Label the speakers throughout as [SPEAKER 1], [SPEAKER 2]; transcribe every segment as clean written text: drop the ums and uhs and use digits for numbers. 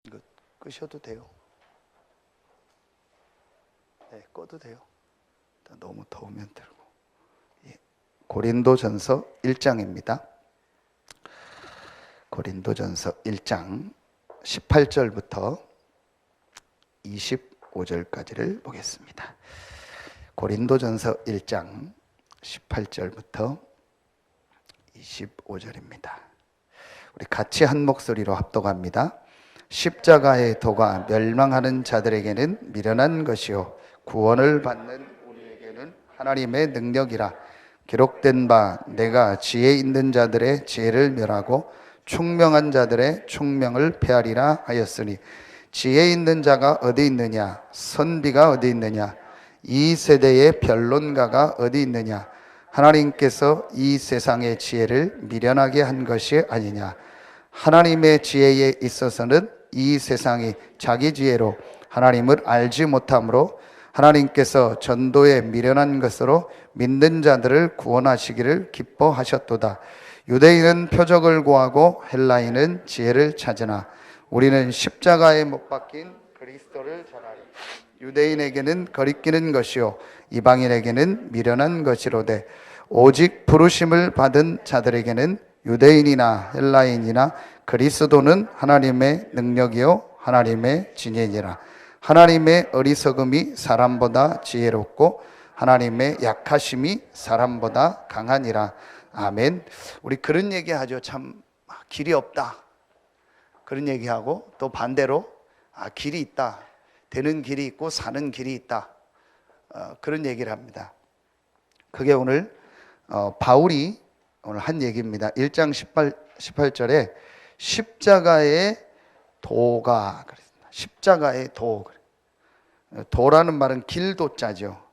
[SPEAKER 1] 이거 끄셔도 돼요. 네, 꺼도 돼요. 너무 더우면 들고. 예. 고린도전서 1장입니다. 고린도전서 1장 18절부터 25절까지를 보겠습니다. 고린도전서 1장 18절부터 25절입니다. 우리 같이 한 목소리로 합독합니다. 십자가의 도가 멸망하는 자들에게는 미련한 것이요 구원을 받는 우리에게는 하나님의 능력이라. 기록된 바 내가 지혜 있는 자들의 지혜를 멸하고 총명한 자들의 총명을 폐하리라 하였으니, 지혜 있는 자가 어디 있느냐? 선비가 어디 있느냐? 이 세대의 변론가가 어디 있느냐? 하나님께서 이 세상의 지혜를 미련하게 한 것이 아니냐? 하나님의 지혜에 있어서는 이 세상이 자기 지혜로 하나님을 알지 못하므로 하나님께서 전도에 미련한 것으로 믿는 자들을 구원하시기를 기뻐하셨도다. 유대인은 표적을 구하고 헬라인은 지혜를 찾으나 우리는 십자가에 못 박힌 그리스도를 전하리. 유대인에게는 거리끼는 것이요 이방인에게는 미련한 것이로되 오직 부르심을 받은 자들에게는 유대인이나 헬라인이나 그리스도는 하나님의 능력이요 하나님의 지혜니라. 하나님의 어리석음이 사람보다 지혜롭고 하나님의 약하심이 사람보다 강하니라. 아멘. 우리 그런 얘기하죠. 참 길이 없다, 그런 얘기하고, 또 반대로 길이 있다, 되는 길이 있고 사는 길이 있다, 그런 얘기를 합니다. 그게 오늘 바울이 오늘 한 얘기입니다. 1장 18절에 십자가의 도가 그랬습니다. 십자가의 도. 도라는 말은 길도자죠.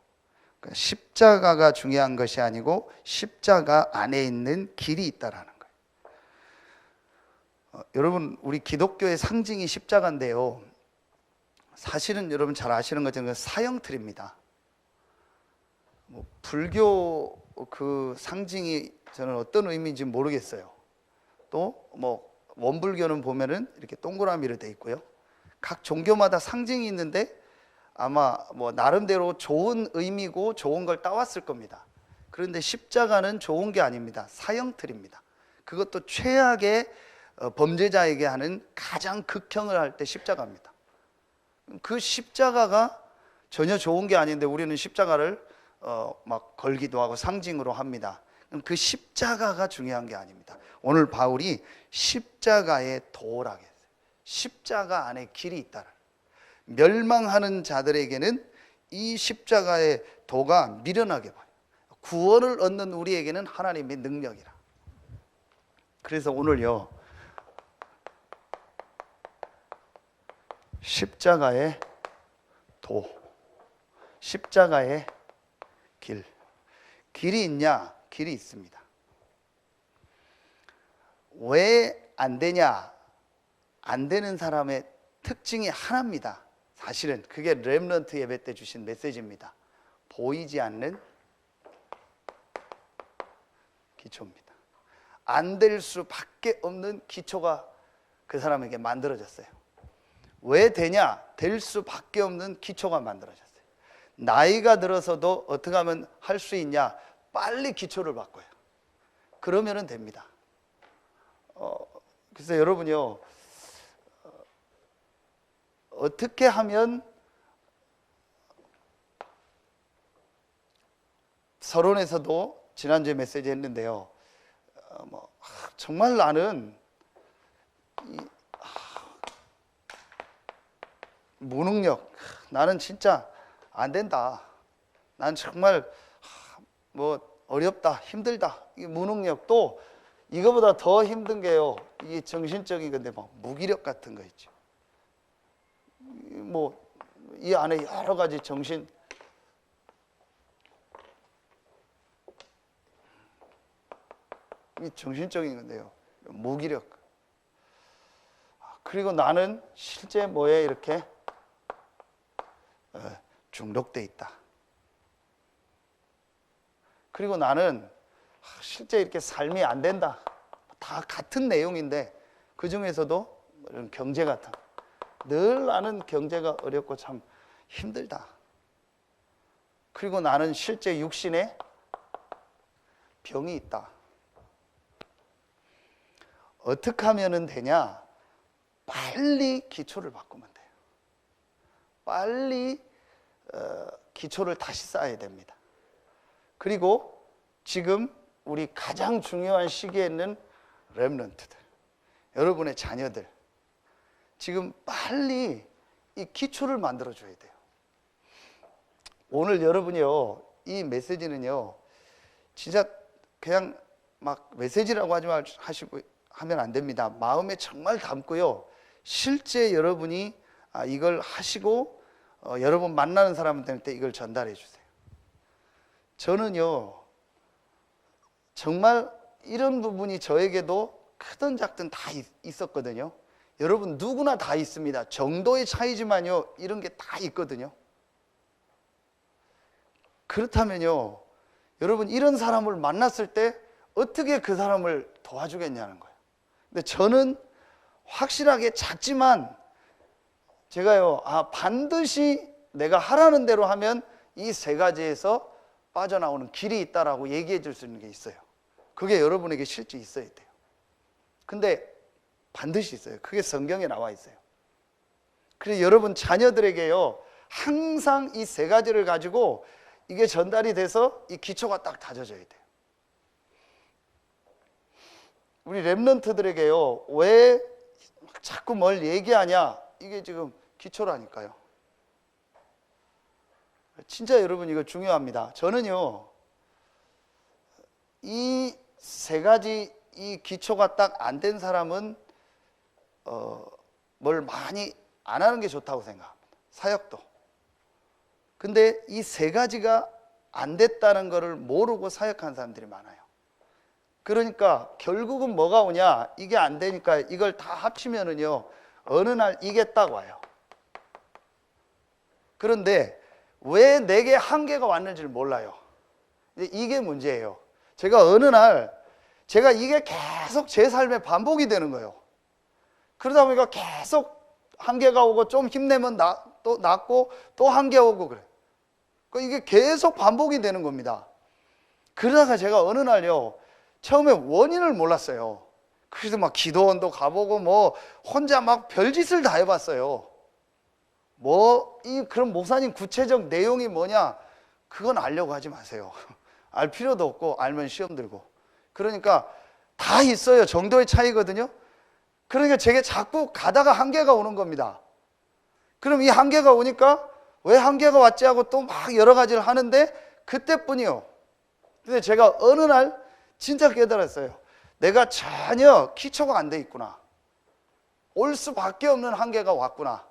[SPEAKER 1] 십자가가 중요한 것이 아니고 십자가 안에 있는 길이 있다라는 거예요. 여러분, 우리 기독교의 상징이 십자가인데요, 사실은 여러분 잘 아시는 것처럼 사형틀입니다. 불교 그 상징이 저는 어떤 의미인지 모르겠어요. 또 원불교는 보면은 이렇게 동그라미로 돼 있고요. 각 종교마다 상징이 있는데 아마 나름대로 좋은 의미고 좋은 걸 따왔을 겁니다. 그런데 십자가는 좋은 게 아닙니다. 사형틀입니다. 그것도 최악의 범죄자에게 하는 가장 극형을 할 때 십자가입니다. 그 십자가가 전혀 좋은 게 아닌데 우리는 십자가를 막 걸기도 하고 상징으로 합니다. 그 십자가가 중요한 게 아닙니다. 오늘 바울이 십자가의 도라고 했어요. 십자가 안에 길이 있다라. 멸망하는 자들에게는 이 십자가의 도가 미련하게 봐요. 구원을 얻는 우리에게는 하나님의 능력이라. 그래서 오늘요, 십자가의 도, 십자가의 길. 길이 있냐? 길이 있습니다. 왜 안 되냐? 안 되는 사람의 특징이 하나입니다. 사실은 그게 렘넌트 예배 때 주신 메시지입니다. 보이지 않는 기초입니다. 안 될 수밖에 없는 기초가 그 사람에게 만들어졌어요. 왜 되냐? 될 수밖에 없는 기초가 만들어졌어요. 나이가 들어서도 어떻게 하면 할 수 있냐? 빨리 기초를 바꿔요. 그러면 됩니다. 그래서 여러분요, 어떻게 하면 서론에서도 지난주에 메시지 했는데요, 정말 나는 무능력, 나는 진짜 안 된다, 난 정말 어렵다, 힘들다, 이 무능력. 또 이거보다 더 힘든 게요, 이게 정신적인 건데 무기력 같은 거 있죠. 이 안에 여러 가지 이 정신적인 건데요, 무기력. 그리고 나는 실제 뭐에 이렇게 중독돼 있다. 그리고 나는 실제 이렇게 삶이 안 된다. 다 같은 내용인데 그 중에서도 경제 같은 늘 나는 경제가 어렵고 참 힘들다. 그리고 나는 실제 육신에 병이 있다. 어떻게 하면 되냐? 빨리 기초를 바꾸면 돼요. 빨리 기초를 다시 쌓아야 됩니다. 그리고 지금 우리 가장 중요한 시기에는 렘넌트들, 여러분의 자녀들, 지금 빨리 이 기초를 만들어줘야 돼요. 오늘 여러분이요, 이 메시지는요, 진짜 그냥 막 메시지라고 하면 안 됩니다. 마음에 정말 담고요, 실제 여러분이 이걸 하시고 여러분 만나는 사람들한테 이걸 전달해 주세요. 저는요, 정말 이런 부분이 저에게도 크든 작든 다 있었거든요. 여러분 누구나 다 있습니다. 정도의 차이지만요, 이런 게 다 있거든요. 그렇다면요, 여러분 이런 사람을 만났을 때 어떻게 그 사람을 도와주겠냐는 거예요. 근데 저는 확실하게 작지만 제가요, 반드시 내가 하라는 대로 하면 이 세 가지에서 빠져나오는 길이 있다라고 얘기해 줄 수 있는 게 있어요. 그게 여러분에게 실제 있어야 돼요. 근데 반드시 있어요. 그게 성경에 나와 있어요. 그래서 여러분 자녀들에게요, 항상 이 세 가지를 가지고 이게 전달이 돼서 이 기초가 딱 다져져야 돼요. 우리 렘넌트들에게요, 왜 자꾸 뭘 얘기하냐? 이게 지금 기초라니까요. 진짜 여러분 이거 중요합니다. 저는요, 이 세 가지 이 기초가 딱 안 된 사람은 뭘 많이 안 하는 게 좋다고 생각합니다. 사역도. 근데 이 세 가지가 안 됐다는 것을 모르고 사역하는 사람들이 많아요. 그러니까 결국은 뭐가 오냐? 이게 안 되니까 이걸 다 합치면은요, 어느 날 이게 딱 와요. 그런데 왜 내게 한계가 왔는지를 몰라요. 이게 문제예요. 제가 어느 날 제가 이게 계속 제 삶에 반복이 되는 거예요. 그러다 보니까 계속 한계가 오고 좀 힘내면 또 낫고 또 한계 오고 그래. 이게 계속 반복이 되는 겁니다. 그러다가 제가 어느 날요, 처음에 원인을 몰랐어요. 그래서 막 기도원도 가보고 뭐 혼자 막 별짓을 다 해봤어요. 그럼 목사님 구체적 내용이 뭐냐? 그건 알려고 하지 마세요. 알 필요도 없고 알면 시험 들고. 그러니까 다 있어요. 정도의 차이거든요. 그러니까 제게 자꾸 가다가 한계가 오는 겁니다. 그럼 이 한계가 오니까 왜 한계가 왔지 하고 또 막 여러 가지를 하는데 그때뿐이요. 근데 제가 어느 날 진짜 깨달았어요. 내가 전혀 기초가 안 돼 있구나. 올 수밖에 없는 한계가 왔구나.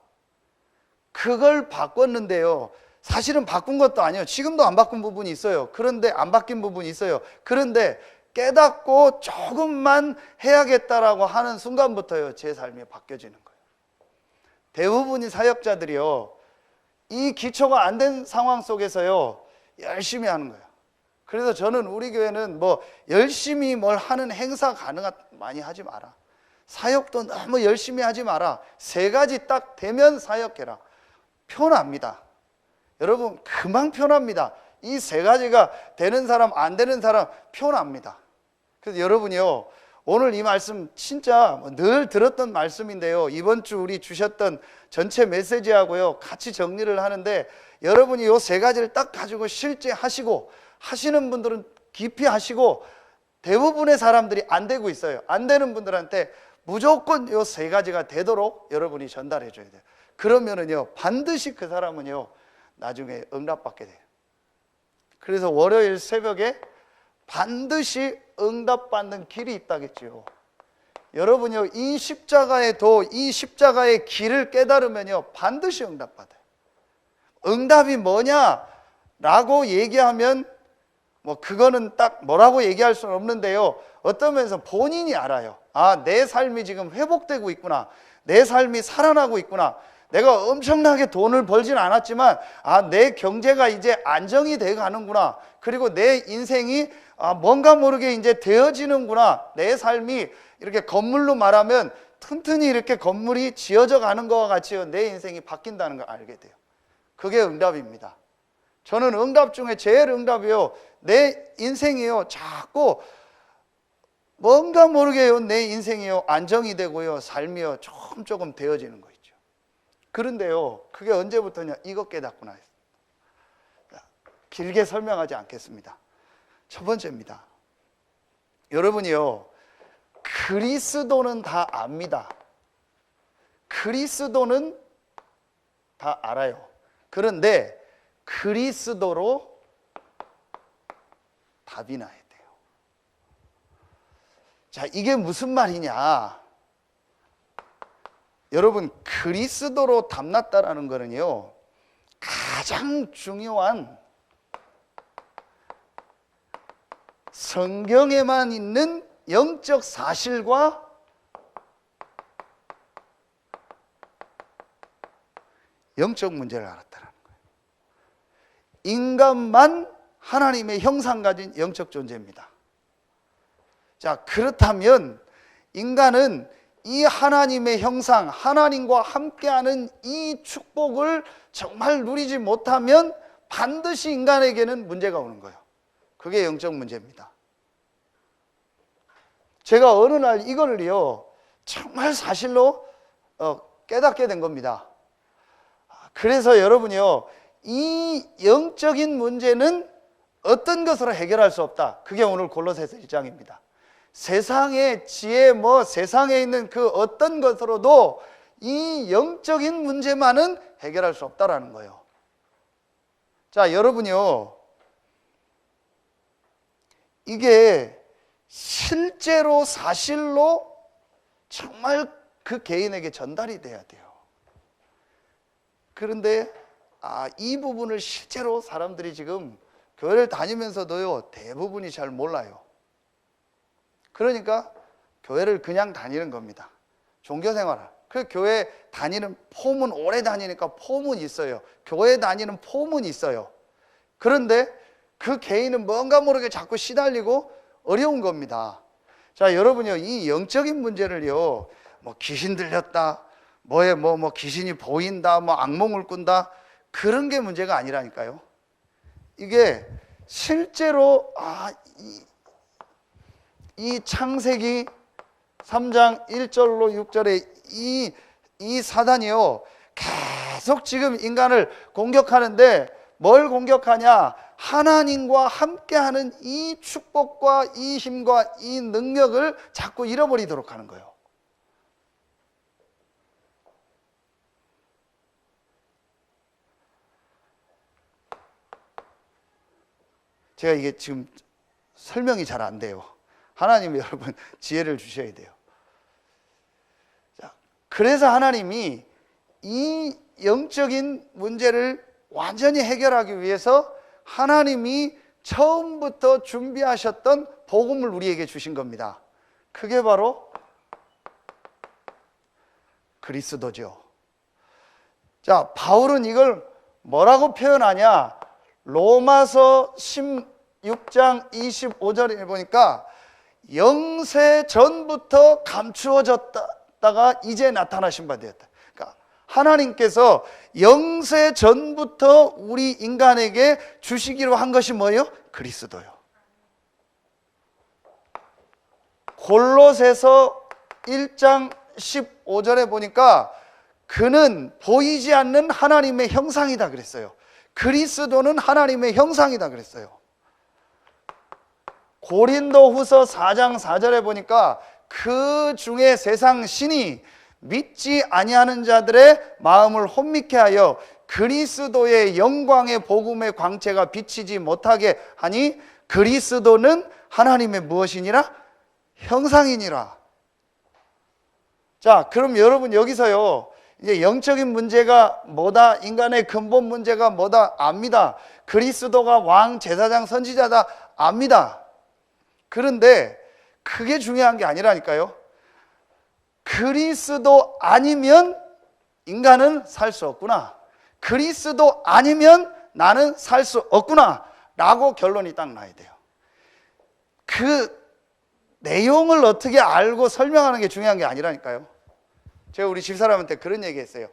[SPEAKER 1] 그걸 바꿨는데요, 사실은 바꾼 것도 아니에요. 지금도 안 바꾼 부분이 있어요. 그런데 안 바뀐 부분이 있어요. 그런데 깨닫고 조금만 해야겠다라고 하는 순간부터요, 제 삶이 바뀌어지는 거예요. 대부분의 사역자들이요, 이 기초가 안 된 상황 속에서요, 열심히 하는 거예요. 그래서 저는 우리 교회는 뭐 열심히 뭘 하는 행사 많이 하지 마라. 사역도 너무 열심히 하지 마라. 세 가지 딱 되면 사역해라. 편합니다. 여러분 금방 편합니다. 이 세 가지가 되는 사람 안 되는 사람 편합니다. 그래서 여러분이요, 오늘 이 말씀 진짜 늘 들었던 말씀인데요, 이번 주 우리 주셨던 전체 메시지하고요 같이 정리를 하는데, 여러분이 이 세 가지를 딱 가지고 실제 하시고, 하시는 분들은 깊이 하시고, 대부분의 사람들이 안 되고 있어요. 안 되는 분들한테 무조건 이 세 가지가 되도록 여러분이 전달해 줘야 돼요. 그러면은요, 반드시 그 사람은요 나중에 응답받게 돼요. 그래서 월요일 새벽에 반드시 응답받는 길이 있다겠지요. 여러분요, 이 십자가의 이 십자가의 길을 깨달으면요 반드시 응답받아요. 응답이 뭐냐라고 얘기하면 뭐 그거는 딱 뭐라고 얘기할 수는 없는데요, 어떤 면에서 본인이 알아요. 내 삶이 지금 회복되고 있구나. 내 삶이 살아나고 있구나. 내가 엄청나게 돈을 벌진 않았지만 내 경제가 이제 안정이 돼 가는구나. 그리고 내 인생이 뭔가 모르게 이제 되어지는구나. 내 삶이 이렇게 건물로 말하면 튼튼히 이렇게 건물이 지어져 가는 것과 같이요, 내 인생이 바뀐다는 걸 알게 돼요. 그게 응답입니다. 저는 응답 중에 제일 응답이요, 내 인생이요, 자꾸 뭔가 모르게요, 내 인생이요, 안정이 되고요, 삶이요, 조금 되어지는 거 있죠. 그런데요, 그게 언제부터냐, 이것 깨닫구나 했어요. 길게 설명하지 않겠습니다. 첫 번째입니다. 여러분이요, 그리스도는 다 압니다. 그리스도는 다 알아요. 그런데 그리스도로 답이 나야 돼요. 자, 이게 무슨 말이냐? 여러분, 그리스도로 답났다라는 거는요, 가장 중요한 성경에만 있는 영적 사실과 영적 문제를 알았다는 거예요. 인간만 하나님의 형상 가진 영적 존재입니다. 자, 그렇다면 인간은 이 하나님의 형상, 하나님과 함께하는 이 축복을 정말 누리지 못하면 반드시 인간에게는 문제가 오는 거예요. 그게 영적 문제입니다. 제가 어느 날 이걸요, 정말 사실로 깨닫게 된 겁니다. 그래서 여러분이요, 이 영적인 문제는 어떤 것으로 해결할 수 없다. 그게 오늘 골로새서 1장입니다. 세상의 지혜, 세상에 있는 그 어떤 것으로도 이 영적인 문제만은 해결할 수 없다라는 거예요. 자, 여러분이요, 이게 실제로 사실로 정말 그 개인에게 전달이 돼야 돼요. 그런데 이 부분을 실제로 사람들이 지금 교회를 다니면서도요, 대부분이 잘 몰라요. 그러니까 교회를 그냥 다니는 겁니다. 종교생활을. 그 교회 다니는 폼은 오래 다니니까 폼은 있어요. 교회 다니는 폼은 있어요. 그런데 그 개인은 뭔가 모르게 자꾸 시달리고 어려운 겁니다. 자, 여러분요, 이 영적인 문제를요, 귀신 들렸다, 귀신이 보인다, 악몽을 꾼다, 그런 게 문제가 아니라니까요. 이게 실제로 이 창세기 3장 1절로 6절에 이 사단이요, 계속 지금 인간을 공격하는데 뭘 공격하냐? 하나님과 함께하는 이 축복과 이 힘과 이 능력을 자꾸 잃어버리도록 하는 거예요. 제가 이게 지금 설명이 잘 안 돼요. 하나님이 여러분 지혜를 주셔야 돼요. 자, 그래서 하나님이 이 영적인 문제를 완전히 해결하기 위해서 하나님이 처음부터 준비하셨던 복음을 우리에게 주신 겁니다. 그게 바로 그리스도죠. 자, 바울은 이걸 뭐라고 표현하냐? 로마서 16장 25절에 보니까 영세 전부터 감추어졌다가 이제 나타나신 바 되었다. 그러니까 하나님께서 영세 전부터 우리 인간에게 주시기로 한 것이 뭐예요? 그리스도요. 골로새서 1장 15절에 보니까 그는 보이지 않는 하나님의 형상이다 그랬어요. 그리스도는 하나님의 형상이다 그랬어요. 고린도후서 4장 4절에 보니까 그 중에 세상 신이 믿지 아니하는 자들의 마음을 혼미케 하여 그리스도의 영광의 복음의 광채가 비치지 못하게 하니 그리스도는 하나님의 무엇이니라? 형상이니라. 자, 그럼 여러분 여기서요, 이제 영적인 문제가 뭐다? 인간의 근본 문제가 뭐다? 압니다. 그리스도가 왕, 제사장, 선지자다. 압니다. 그런데 그게 중요한 게 아니라니까요. 그리스도 아니면 인간은 살 수 없구나. 그리스도 아니면 나는 살 수 없구나. 라고 결론이 딱 나야 돼요. 그 내용을 어떻게 알고 설명하는 게 중요한 게 아니라니까요. 제가 우리 집사람한테 그런 얘기 했어요.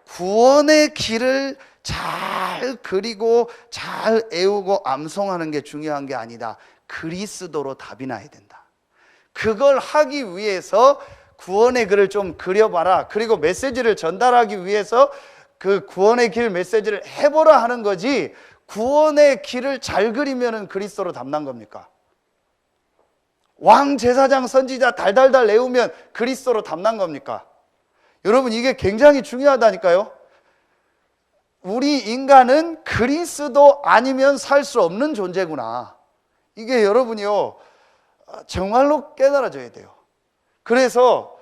[SPEAKER 1] 구원의 길을 잘 그리고 잘 애우고 암송하는 게 중요한 게 아니다. 그리스도로 답이 나야 된다. 그걸 하기 위해서 구원의 글을 좀 그려봐라. 그리고 메시지를 전달하기 위해서 그 구원의 길 메시지를 해보라 하는 거지, 구원의 길을 잘 그리면은 그리스도로 답난 겁니까? 왕, 제사장, 선지자 달달달 외우면 그리스도로 답난 겁니까? 여러분, 이게 굉장히 중요하다니까요. 우리 인간은 그리스도 아니면 살 수 없는 존재구나. 이게 여러분이요, 정말로 깨달아져야 돼요. 그래서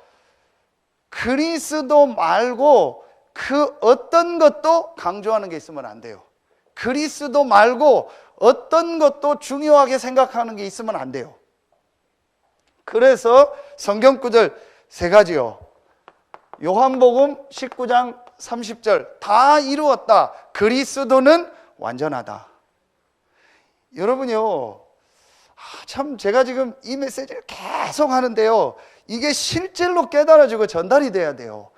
[SPEAKER 1] 그리스도 말고 그 어떤 것도 강조하는 게 있으면 안 돼요. 그리스도 말고 어떤 것도 중요하게 생각하는 게 있으면 안 돼요. 그래서 성경 구절 3가지요. 요한복음 19장 30절, 다 이루었다. 그리스도는 완전하다. 여러분요, 참 제가 지금 이 메시지를 계속 하는데요, 이게 실제로 깨달아지고 전달이 돼야 돼요.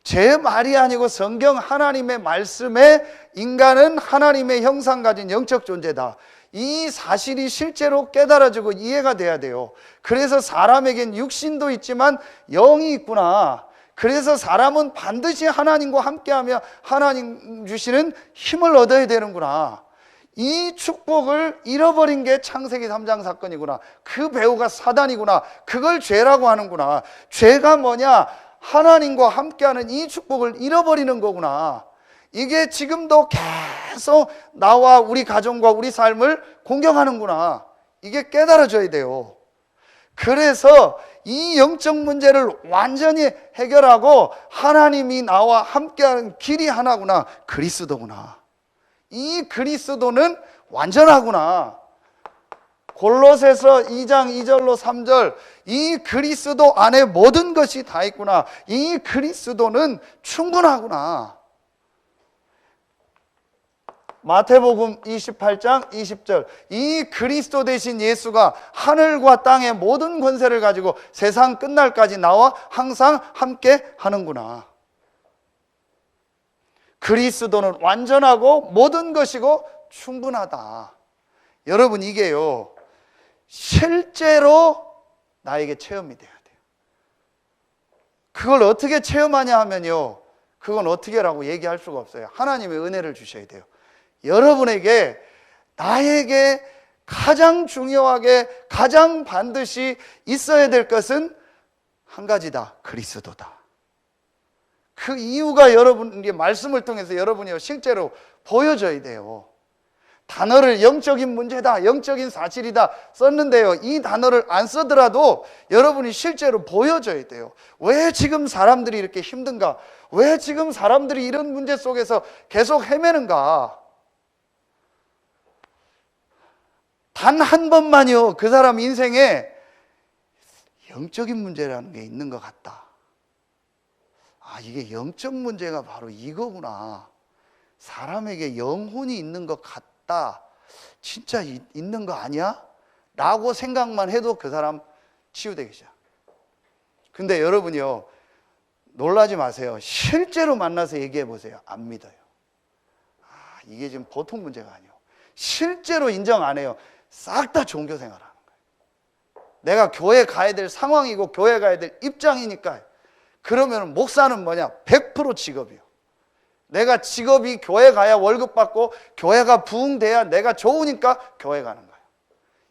[SPEAKER 1] 제 말이 아니고 성경 하나님의 말씀에 인간은 하나님의 형상 가진 영적 존재다. 이 사실이 실제로 깨달아지고 이해가 돼야 돼요. 그래서 사람에겐 육신도 있지만 영이 있구나. 그래서 사람은 반드시 하나님과 함께하며 하나님 주시는 힘을 얻어야 되는구나. 이 축복을 잃어버린 게 창세기 3장 사건이구나. 그 배우가 사단이구나. 그걸 죄라고 하는구나. 죄가 뭐냐? 하나님과 함께하는 이 축복을 잃어버리는 거구나. 이게 지금도 계속 나와 우리 가정과 우리 삶을 공격하는구나. 이게 깨달아져야 돼요. 그래서 이 영적 문제를 완전히 해결하고 하나님이 나와 함께하는 길이 하나구나. 그리스도구나. 이 그리스도는 완전하구나. 골로새서 2장 2절로 3절, 이 그리스도 안에 모든 것이 다 있구나. 이 그리스도는 충분하구나. 마태복음 28장 20절, 이 그리스도 대신 예수가 하늘과 땅의 모든 권세를 가지고 세상 끝날까지 나와 항상 함께 하는구나. 그리스도는 완전하고 모든 것이고 충분하다. 여러분, 이게요, 실제로 나에게 체험이 돼야 돼요. 그걸 어떻게 체험하냐 하면요, 그건 어떻게라고 얘기할 수가 없어요. 하나님의 은혜를 주셔야 돼요. 여러분에게, 나에게 가장 중요하게, 가장 반드시 있어야 될 것은 한 가지다. 그리스도다. 그 이유가 여러분이 말씀을 통해서 여러분이 실제로 보여져야 돼요. 단어를 영적인 문제다, 영적인 사실이다 썼는데요, 이 단어를 안 쓰더라도 여러분이 실제로 보여져야 돼요. 왜 지금 사람들이 이렇게 힘든가? 왜 지금 사람들이 이런 문제 속에서 계속 헤매는가? 단 한 번만요, 그 사람 인생에 영적인 문제라는 게 있는 것 같다. 아, 이게 영적 문제가 바로 이거구나. 사람에게 영혼이 있는 것 같다. 진짜 있는 거 아니야? 라고 생각만 해도 그 사람 치유되기 시작. 근데 여러분이요, 놀라지 마세요. 실제로 만나서 얘기해 보세요. 안 믿어요. 아, 이게 지금 보통 문제가 아니에요. 실제로 인정 안 해요. 싹 다 종교 생활하는 거예요. 내가 교회 가야 될 상황이고 교회 가야 될 입장이니까. 그러면 목사는 뭐냐? 100% 직업이요. 내가 직업이 교회 가야 월급 받고 교회가 부흥돼야 내가 좋으니까 교회 가는 거예요.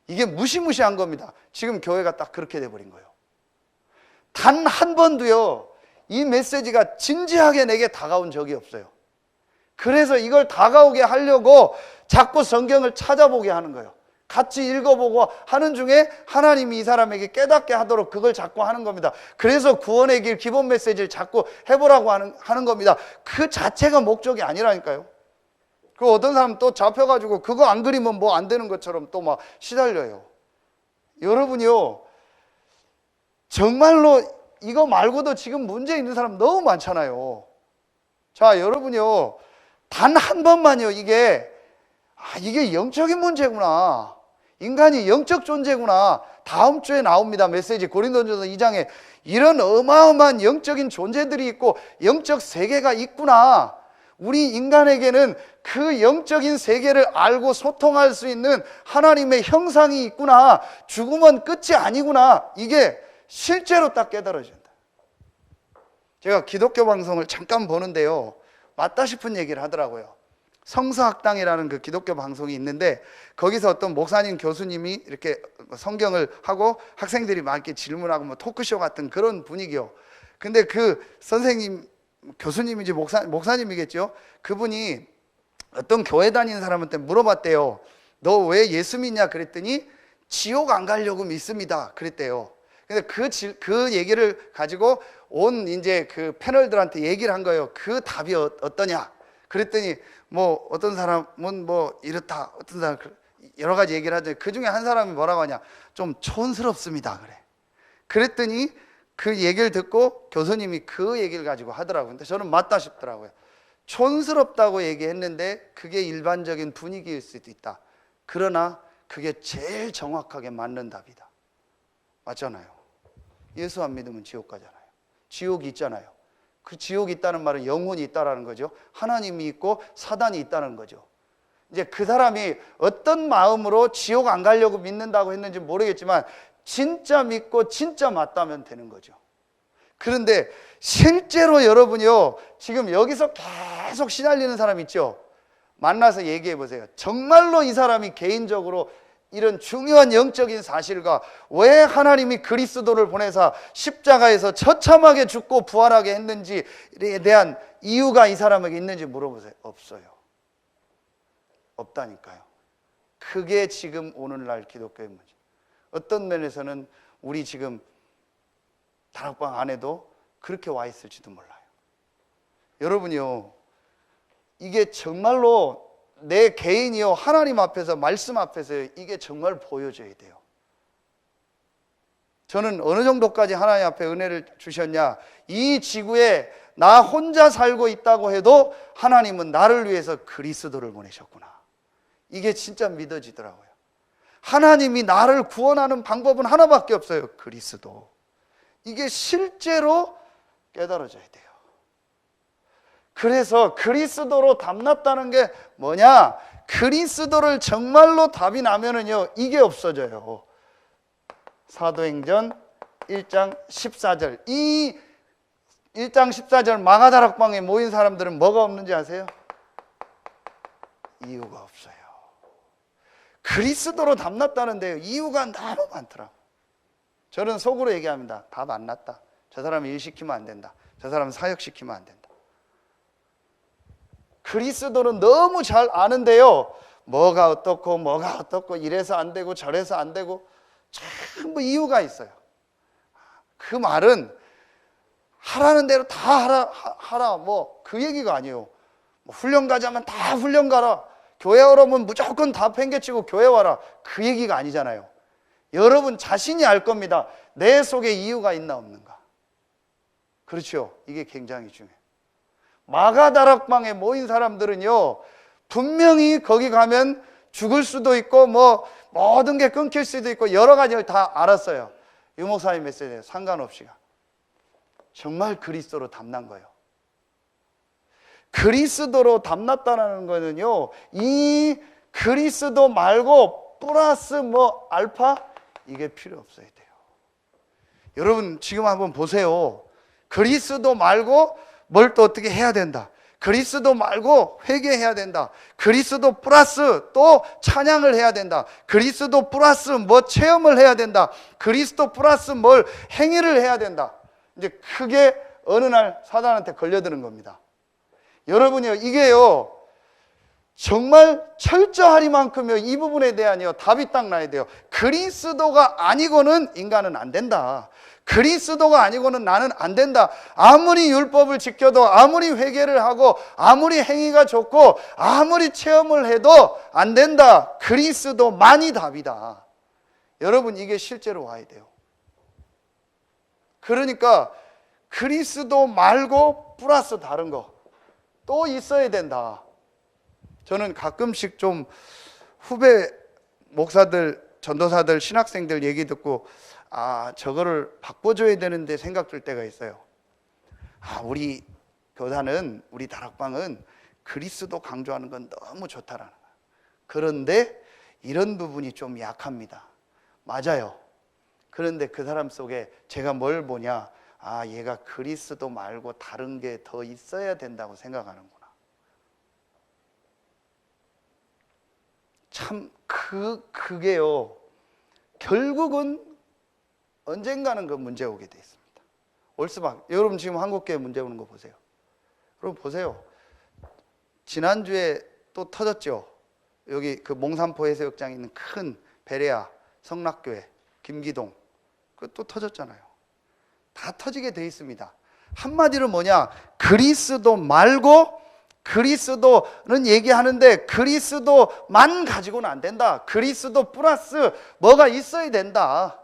[SPEAKER 1] 이게 무시무시한 겁니다. 지금 교회가 딱 그렇게 돼버린 거예요. 단 한 번도요, 이 메시지가 진지하게 내게 다가온 적이 없어요. 그래서 이걸 다가오게 하려고 자꾸 성경을 찾아보게 하는 거예요. 같이 읽어보고 하는 중에 하나님이 이 사람에게 깨닫게 하도록 그걸 자꾸 하는 겁니다. 그래서 구원의 길 기본 메시지를 자꾸 해보라고 하는 겁니다. 그 자체가 목적이 아니라니까요. 그 어떤 사람 또 잡혀가지고 그거 안 그리면 뭐 안 되는 것처럼 또 막 시달려요. 여러분이요, 정말로 이거 말고도 지금 문제 있는 사람 너무 많잖아요. 자, 여러분이요, 단 한 번만요, 이게 영적인 문제구나. 인간이 영적 존재구나. 다음 주에 나옵니다. 메시지 고린도전서 2장에 이런 어마어마한 영적인 존재들이 있고 영적 세계가 있구나. 우리 인간에게는 그 영적인 세계를 알고 소통할 수 있는 하나님의 형상이 있구나. 죽으면 끝이 아니구나. 이게 실제로 딱 깨달아진다. 제가 기독교 방송을 잠깐 보는데요, 맞다 싶은 얘기를 하더라고요. 성서학당이라는 그 기독교 방송이 있는데 거기서 어떤 목사님 교수님이 이렇게 성경을 하고 학생들이 막 이렇게 질문하고 뭐 토크쇼 같은 그런 분위기요. 근데 그 선생님, 교수님인지 목사님이겠죠. 그분이 어떤 교회 다니는 사람한테 물어봤대요. 너 왜 예수 믿냐 그랬더니 지옥 안 가려고 믿습니다 그랬대요. 근데 그 얘기를 가지고 온 이제 그 패널들한테 얘기를 한 거예요. 그 답이 어떠냐 그랬더니 뭐 어떤 사람은 뭐 이렇다, 어떤 사람은 여러 가지 얘기를 하죠. 그 중에 한 사람이 뭐라고 하냐, 좀 촌스럽습니다 그래. 그랬더니 그 얘기를 듣고 교수님이 그 얘기를 가지고 하더라고요. 근데 저는 맞다 싶더라고요. 촌스럽다고 얘기했는데 그게 일반적인 분위기일 수도 있다. 그러나 그게 제일 정확하게 맞는 답이다. 맞잖아요. 예수 안 믿으면 지옥 가잖아요. 지옥이 있잖아요. 그 지옥이 있다는 말은 영혼이 있다라는 거죠. 하나님이 있고 사단이 있다는 거죠. 이제 그 사람이 어떤 마음으로 지옥 안 가려고 믿는다고 했는지 모르겠지만 진짜 믿고 진짜 맞다면 되는 거죠. 그런데 실제로 여러분이요, 지금 여기서 계속 시달리는 사람 있죠? 만나서 얘기해 보세요. 정말로 이 사람이 개인적으로 이런 중요한 영적인 사실과 왜 하나님이 그리스도를 보내사 십자가에서 처참하게 죽고 부활하게 했는지에 대한 이유가 이 사람에게 있는지 물어보세요. 없어요. 없다니까요. 그게 지금 오늘날 기독교의 문제. 어떤 면에서는 우리 지금 다락방 안에도 그렇게 와 있을지도 몰라요. 여러분이요, 이게 정말로 내 개인이요, 하나님 앞에서, 말씀 앞에서 이게 정말 보여져야 돼요. 저는 어느 정도까지 하나님 앞에 은혜를 주셨냐, 이 지구에 나 혼자 살고 있다고 해도 하나님은 나를 위해서 그리스도를 보내셨구나. 이게 진짜 믿어지더라고요. 하나님이 나를 구원하는 방법은 하나밖에 없어요. 그리스도. 이게 실제로 깨달아져야 돼요. 그래서 그리스도로 답났다는 게 뭐냐? 그리스도를 정말로 답이 나면은요, 이게 없어져요. 사도행전 1장 14절. 이 1장 14절 마가다락방에 모인 사람들은 뭐가 없는지 아세요? 이유가 없어요. 그리스도로 답났다는데요, 이유가 너무 많더라고요. 저는 속으로 얘기합니다. 답 안 났다. 저 사람 일 시키면 안 된다. 저 사람 사역 시키면 안 된다. 그리스도는 너무 잘 아는데요, 뭐가 어떻고 이래서 안 되고 저래서 안 되고 전부 이유가 있어요. 그 말은 하라는 대로 다 하라 뭐 그 얘기가 아니에요. 뭐 훈련 가자면 다 훈련 가라, 교회 오라면 무조건 다 팽개치고 교회 와라, 그 얘기가 아니잖아요. 여러분 자신이 알 겁니다. 내 속에 이유가 있나 없는가. 그렇죠. 이게 굉장히 중요해요. 마가다락방에 모인 사람들은요, 분명히 거기 가면 죽을 수도 있고 뭐 모든 게 끊길 수도 있고 여러 가지 다 알았어요. 유 목사님 메시지에 상관없이가 정말 그리스도로 답난 거예요. 그리스도로 답났다는 거는요, 이 그리스도 말고 플러스 뭐 알파, 이게 필요 없어야 돼요. 여러분 지금 한번 보세요. 그리스도 말고 뭘 또 어떻게 해야 된다. 그리스도 말고 회개해야 된다. 그리스도 플러스 또 찬양을 해야 된다. 그리스도 플러스 뭐 체험을 해야 된다. 그리스도 플러스 뭘 행위를 해야 된다. 이제 크게 어느 날 사단한테 걸려드는 겁니다. 여러분이요, 이게요 정말 철저하리만큼요 이 부분에 대한요 답이 딱 나야 돼요. 그리스도가 아니고는 인간은 안 된다. 그리스도가 아니고는 나는 안 된다. 아무리 율법을 지켜도, 아무리 회개를 하고, 아무리 행위가 좋고, 아무리 체험을 해도 안 된다. 그리스도만이 답이다. 여러분 이게 실제로 와야 돼요. 그러니까 그리스도 말고 플러스 다른 거 또 있어야 된다. 저는 가끔씩 좀 후배 목사들 전도사들, 신학생들 얘기 듣고 저거를 바꿔줘야 되는데 생각 들 때가 있어요. 우리 교단은, 우리 다락방은 그리스도 강조하는 건 너무 좋다라는 거예요. 그런데 이런 부분이 좀 약합니다. 맞아요. 그런데 그 사람 속에 제가 뭘 보냐, 얘가 그리스도 말고 다른 게 더 있어야 된다고 생각하는구나. 참 그게요, 결국은 언젠가는 그 문제 오게 돼 있습니다. 올 수밖에. 여러분 지금 한국교회 문제 오는 거 보세요. 여러분 보세요. 지난주에 또 터졌죠. 여기 그 몽산포 해수욕장에 있는 큰 베레아 성락교회 김기동, 그것도 터졌잖아요. 다 터지게 돼 있습니다. 한마디로 뭐냐, 그리스도 말고, 그리스도는 얘기하는데 그리스도만 가지고는 안 된다. 그리스도 플러스 뭐가 있어야 된다.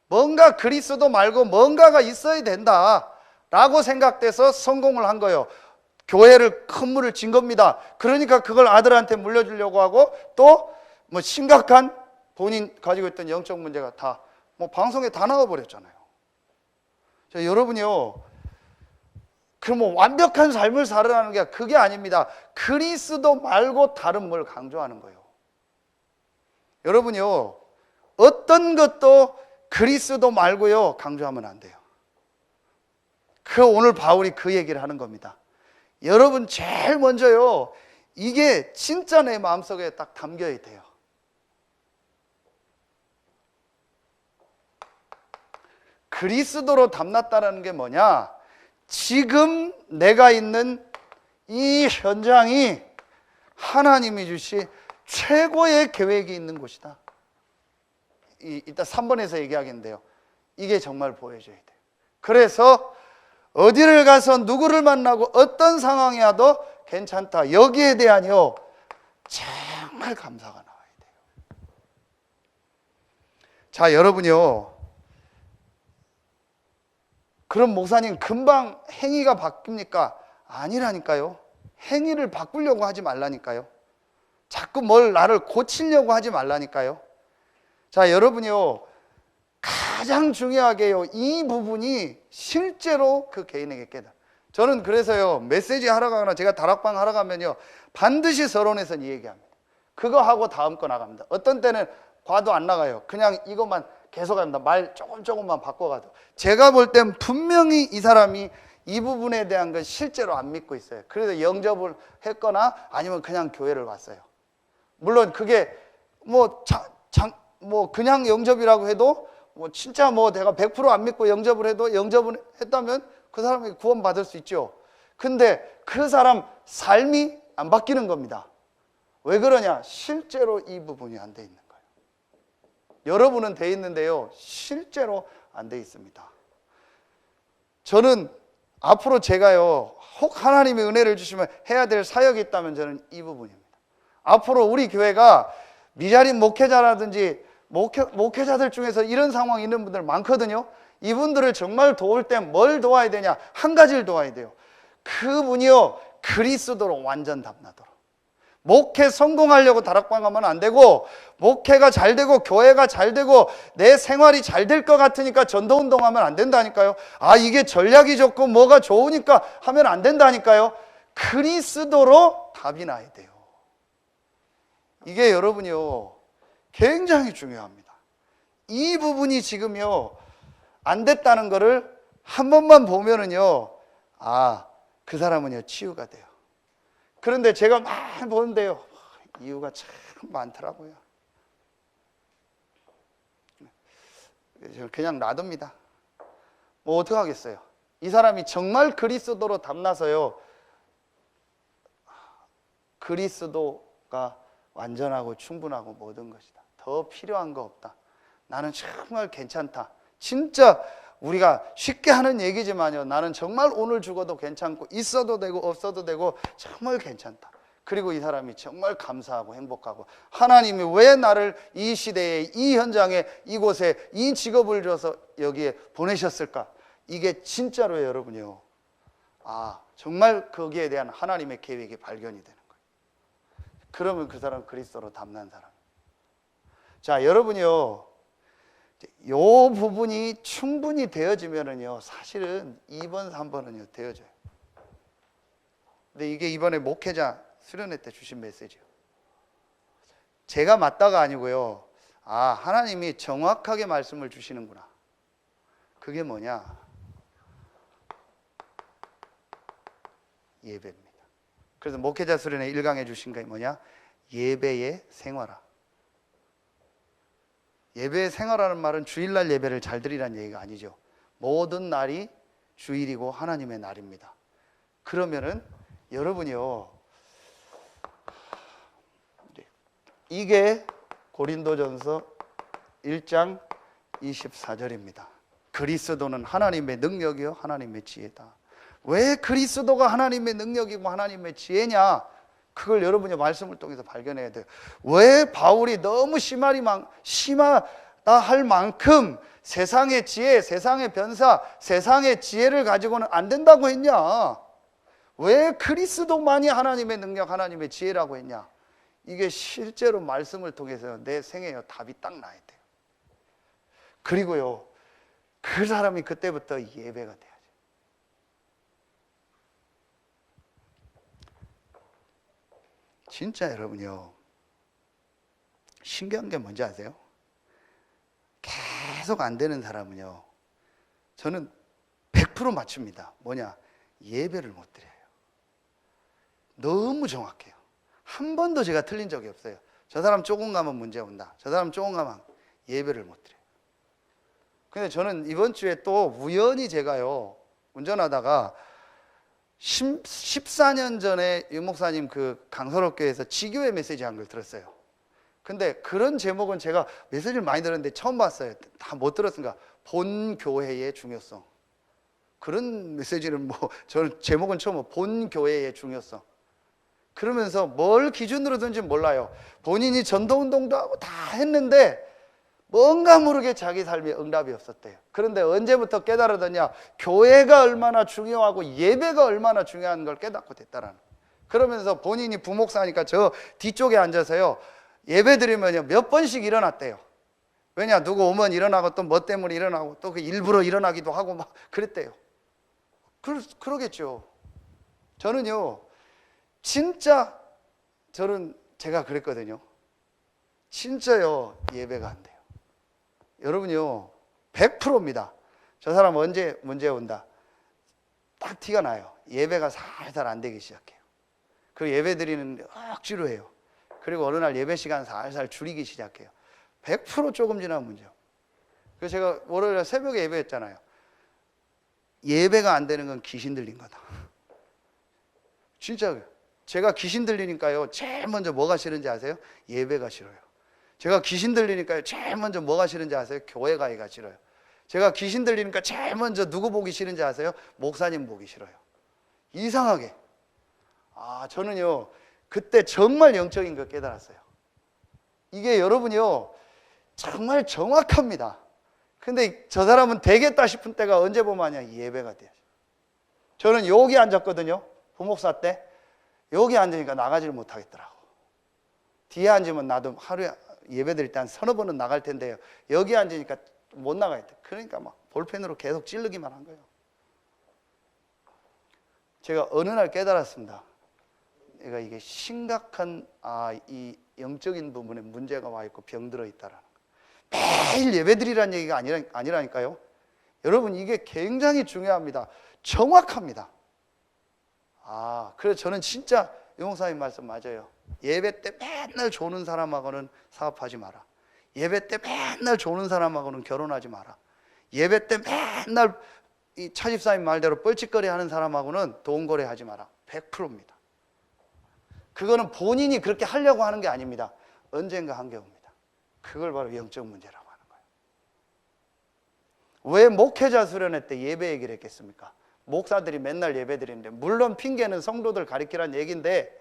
[SPEAKER 1] 뭔가 그리스도 말고 뭔가가 있어야 된다 라고 생각돼서 성공을 한 거예요. 교회를 큰 물을 진 겁니다. 그러니까 그걸 아들한테 물려주려고 하고, 또 뭐 심각한 본인 가지고 있던 영적 문제가 다 뭐 방송에 다 나와버렸잖아요. 여러분이요, 그럼 뭐 완벽한 삶을 살아가는 게 그게 아닙니다. 그리스도 말고 다른 걸 강조하는 거예요. 여러분이요, 어떤 것도 그리스도 말고요 강조하면 안 돼요. 오늘 바울이 그 얘기를 하는 겁니다. 여러분 제일 먼저요, 이게 진짜 내 마음속에 딱 담겨야 돼요. 그리스도로 담났다는 게 뭐냐, 지금 내가 있는 이 현장이 하나님이 주신 최고의 계획이 있는 곳이다. 이따 3번에서 얘기하겠는데요, 이게 정말 보여줘야 돼요. 그래서 어디를 가서 누구를 만나고 어떤 상황이 와도 괜찮다, 여기에 대한요 정말 감사가 나와야 돼요. 자, 여러분요, 그럼 목사님 금방 행위가 바뀝니까? 아니라니까요. 행위를 바꾸려고 하지 말라니까요. 자꾸 나를 고치려고 하지 말라니까요. 자, 여러분이요, 가장 중요하게요, 이 부분이 실제로 그 개인에게 깨달아. 저는 그래서요, 메시지 하러 가거나 제가 다락방 하러 가면요, 반드시 서론에선 이 얘기합니다. 그거 하고 다음 거 나갑니다. 어떤 때는 과도 안 나가요. 그냥 이것만 계속 합니다. 말 조금만 바꿔가도. 제가 볼 땐 분명히 이 사람이 이 부분에 대한 건 실제로 안 믿고 있어요. 그래서 영접을 했거나 아니면 그냥 교회를 왔어요. 물론 그게 그냥 영접이라고 해도 진짜 내가 100% 안 믿고 영접을 해도, 영접을 했다면 그 사람이 구원받을 수 있죠. 근데 그 사람 삶이 안 바뀌는 겁니다. 왜 그러냐? 실제로 이 부분이 안 돼 있는 거예요. 여러분은 돼 있는데요, 실제로 안 돼 있습니다. 저는 앞으로 제가요, 혹 하나님의 은혜를 주시면 해야 될 사역이 있다면 저는 이 부분입니다. 앞으로 우리 교회가 미자립 목회자라든지 목회자들 중에서 이런 상황이 있는 분들 많거든요. 이분들을 정말 도울 때 뭘 도와야 되냐? 한 가지를 도와야 돼요. 그분이요, 그리스도로 완전 담나도록. 목회 성공하려고 다락방 가면 안 되고, 목회가 잘 되고 교회가 잘 되고 내 생활이 잘 될 것 같으니까 전도운동 하면 안 된다니까요. 이게 전략이 좋고 뭐가 좋으니까 하면 안 된다니까요. 그리스도로 답이 나야 돼요. 이게 여러분이요, 굉장히 중요합니다. 이 부분이 지금요 안 됐다는 거를 한 번만 보면은요, 그 사람은요 치유가 돼요. 그런데 제가 많이 보는데요, 이유가 참 많더라고요. 그냥 놔둡니다. 어떻게 하겠어요? 이 사람이 정말 그리스도로 담나서요, 그리스도가 완전하고 충분하고 모든 것이다. 더 필요한 거 없다. 나는 정말 괜찮다. 진짜 우리가 쉽게 하는 얘기지만요, 나는 정말 오늘 죽어도 괜찮고 있어도 되고 없어도 되고 정말 괜찮다. 그리고 이 사람이 정말 감사하고 행복하고, 하나님이 왜 나를 이 시대에, 이 현장에, 이곳에 이 직업을 줘서 여기에 보내셨을까? 이게 진짜로 여러분이요, 정말 거기에 대한 하나님의 계획이 발견이 되는 거예요. 그러면 그 사람은 그리스도로 담난 사람. 자, 여러분이요, 요 부분이 충분히 되어지면은요, 사실은 2번, 3번은요, 되어져요. 근데 이게 이번에 목회자 수련회 때 주신 메시지예요. 제가 맞다가 아니고요. 아, 하나님이 정확하게 말씀을 주시는구나. 그게 뭐냐? 예배입니다. 그래서 목회자 수련회 1강에 주신 게 뭐냐? 예배의 생활화. 예배의 생활화라는 말은 주일날 예배를 잘 드리라는 얘기가 아니죠. 모든 날이 주일이고 하나님의 날입니다. 그러면은 여러분이요, 이게 고린도전서 1장 24절입니다. 그리스도는 하나님의 능력이요 하나님의 지혜다. 왜 그리스도가 하나님의 능력이고 하나님의 지혜냐? 그걸 여러분이 말씀을 통해서 발견해야 돼요. 왜 바울이 너무 심하다 할 만큼 세상의 지혜, 세상의 변사, 세상의 지혜를 가지고는 안 된다고 했냐? 왜 그리스도만이 하나님의 능력, 하나님의 지혜라고 했냐? 이게 실제로 말씀을 통해서 내 생애에 답이 딱 나야 돼요. 그리고요, 그 사람이 그때부터 예배가 돼야죠. 진짜 여러분요, 신기한 게 뭔지 아세요? 계속 안 되는 사람은요, 저는 100% 맞춥니다. 뭐냐? 예배를 못 드려요. 너무 정확해요. 한 번도 제가 틀린 적이 없어요. 저 사람 조금 가면 문제 온다. 저 사람 조금 가면 예배를 못 드려요. 근데 저는 이번 주에 또 우연히 제가요, 운전하다가 14년 전에 유 목사님 그 강선업교회에서 지교회 메시지 한 걸 들었어요. 근데 그런 제목은 제가 메시지를 많이 들었는데 처음 봤어요. 다 못 들었으니까. 본 교회의 중요성. 그런 메시지는 뭐 저는 제목은 처음 본 교회의 중요성. 그러면서 뭘 기준으로 든지 몰라요. 본인이 전도운동도 하고 다 했는데 뭔가 모르게 자기 삶에 응답이 없었대요. 그런데 언제부터 깨달았느냐? 교회가 얼마나 중요하고 예배가 얼마나 중요한 걸 깨닫고 됐다라는. 그러면서 본인이 부목사니까 저 뒤쪽에 앉아서요, 예배 드리면 몇 번씩 일어났대요. 왜냐? 누구 오면 일어나고 또 뭐 때문에 일어나고 또 그 일부러 일어나기도 하고 막 그랬대요. 그러겠죠. 저는요, 진짜 제가 그랬거든요. 진짜요, 예배가 안 돼요. 여러분요, 100%입니다. 저 사람 언제 문제 온다? 딱 티가 나요. 예배가 살살 안 되기 시작해요. 그 예배 드리는 억지로 해요. 그리고 어느 날 예배 시간 살살 줄이기 시작해요. 100% 조금 지나면 문제요. 그래서 제가 월요일 새벽에 예배했잖아요. 예배가 안 되는 건 귀신 들린 거다. 진짜 제가 귀신 들리니까요, 제일 먼저 뭐가 싫은지 아세요? 예배가 싫어요. 제가 귀신 들리니까요, 제일 먼저 뭐가 싫은지 아세요? 교회 가기가 싫어요. 제가 귀신 들리니까 제일 먼저 누구 보기 싫은지 아세요? 목사님 보기 싫어요. 이상하게. 저는요, 그때 정말 영적인 걸 깨달았어요. 이게 여러분이요, 정말 정확합니다. 근데 저 사람은 되겠다 싶은 때가 언제 보면 예배가 돼요. 저는 여기 앉았거든요. 부목사 때. 여기 앉으니까 나가지를 못하겠더라고. 뒤에 앉으면 나도 하루에 예배 드릴 때 한 서너 번은 나갈 텐데요. 여기 앉으니까 못 나가겠다. 그러니까 막 볼펜으로 계속 찌르기만 한 거예요. 제가 어느 날 깨달았습니다. 내가 이게 심각한 이 영적인 부분에 문제가 와 있고 병들어 있다라는 거. 매일 예배 드리라는 얘기가 아니라니까요. 여러분, 이게 굉장히 중요합니다. 정확합니다. 그래서 저는 진짜 유 목사님 말씀 맞아요. 예배 때 맨날 조는 사람하고는 사업하지 마라. 예배 때 맨날 조는 사람하고는 결혼하지 마라. 예배 때 맨날 이 차집사님 말대로 뻘짓거리 하는 사람하고는 돈거래 하지 마라. 100%입니다. 그거는 본인이 그렇게 하려고 하는 게 아닙니다. 언젠가 한 게 옵니다. 그걸 바로 영적 문제라고 하는 거예요. 왜 목회자 수련회 때 예배 얘기를 했겠습니까? 목사들이 맨날 예배 드리는데, 물론 핑계는 성도들 가리키라는 얘기인데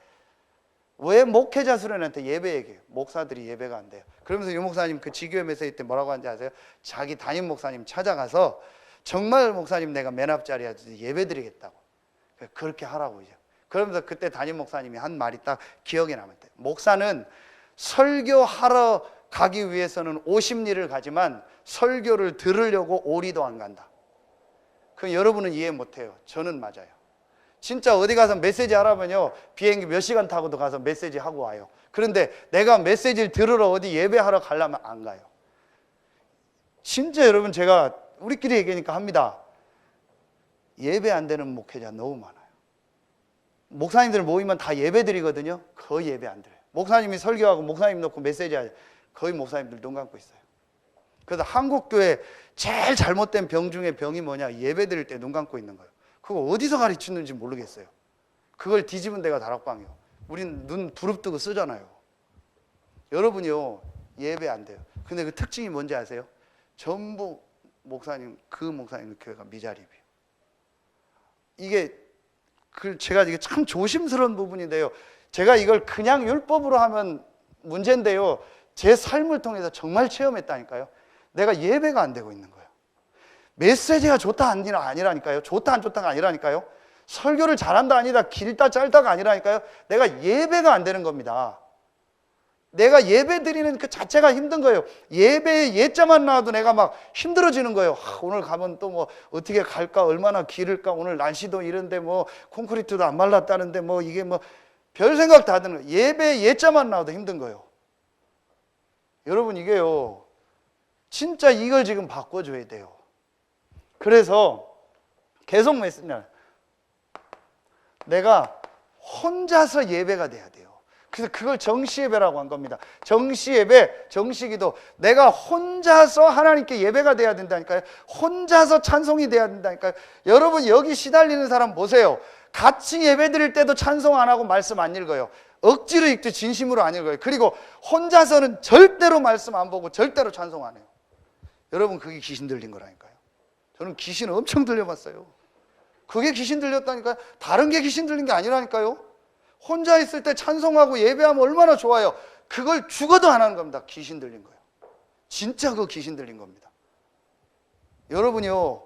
[SPEAKER 1] 왜 목회자 수련회 때 예배 얘기해요? 목사들이 예배가 안 돼요. 그러면서 유 목사님 그 지교회 메시지 때 뭐라고 하는지 아세요? 자기 담임 목사님 찾아가서 정말 목사님 내가 맨 앞자리에 예배 드리겠다고, 그렇게 하라고 이제. 그러면서 그때 담임 목사님이 한 말이 딱 기억에 남았대요. 목사는 설교하러 가기 위해서는 50리를 가지만 설교를 들으려고 5리도 안 간다. 그럼 여러분은 이해 못해요. 저는 맞아요. 진짜 어디 가서 메시지 하라면요, 비행기 몇 시간 타고도 가서 메시지 하고 와요. 그런데 내가 메시지를 들으러 어디 예배하러 가려면 안 가요. 진짜 여러분, 제가 우리끼리 얘기하니까 합니다. 예배 안 되는 목회자 너무 많아요. 목사님들 모이면 다 예배 드리거든요. 거의 예배 안 드려요. 목사님이 설교하고 목사님 놓고 메시지 하죠. 거의 목사님들 눈 감고 있어요. 그래서 한국교회 제일 잘못된 병 중에 병이 뭐냐, 예배 드릴 때 눈 감고 있는 거예요. 그거 어디서 가르치는지 모르겠어요. 그걸 뒤집은 데가 다락방이요. 우린 눈 부릅뜨고 쓰잖아요. 여러분이요, 예배 안 돼요. 근데 그 특징이 뭔지 아세요? 전부 목사님, 그 목사님 교회가 미자립이에요. 이게 제가 이게 참 조심스러운 부분인데요, 제가 이걸 그냥 율법으로 하면 문제인데요, 제 삶을 통해서 정말 체험했다니까요. 내가 예배가 안 되고 있는 거예요. 메시지가 좋다 아니라니까요. 좋다 안 좋다가 아니라니까요. 설교를 잘한다 아니다, 길다 짧다가 아니라니까요. 내가 예배가 안 되는 겁니다. 내가 예배 드리는 그 자체가 힘든 거예요. 예배에 예자만 나와도 내가 막 힘들어지는 거예요. 오늘 가면 또 뭐 어떻게 갈까, 얼마나 길을까, 오늘 날씨도 이런데 뭐 콘크리트도 안 말랐다는데 뭐 이게 뭐 별 생각 다 드는 거예요. 예배에 예자만 나와도 힘든 거예요. 여러분, 이게요, 진짜 이걸 지금 바꿔줘야 돼요. 그래서 계속 말씀드려요. 내가 혼자서 예배가 돼야 돼요. 그래서 그걸 정시예배라고 한 겁니다. 정시예배, 정시기도, 내가 혼자서 하나님께 예배가 돼야 된다니까요. 혼자서 찬송이 돼야 된다니까요. 여러분, 여기 시달리는 사람 보세요. 같이 예배 드릴 때도 찬송 안 하고 말씀 안 읽어요. 억지로 읽지 진심으로 안 읽어요. 그리고 혼자서는 절대로 말씀 안 보고 절대로 찬송 안 해요. 여러분, 그게 귀신 들린 거라니까요. 저는 귀신 엄청 들려봤어요. 그게 귀신 들렸다니까요. 다른 게 귀신 들린 게 아니라니까요. 혼자 있을 때 찬송하고 예배하면 얼마나 좋아요. 그걸 죽어도 안 하는 겁니다. 귀신 들린 거예요. 진짜 그 귀신 들린 겁니다. 여러분이요,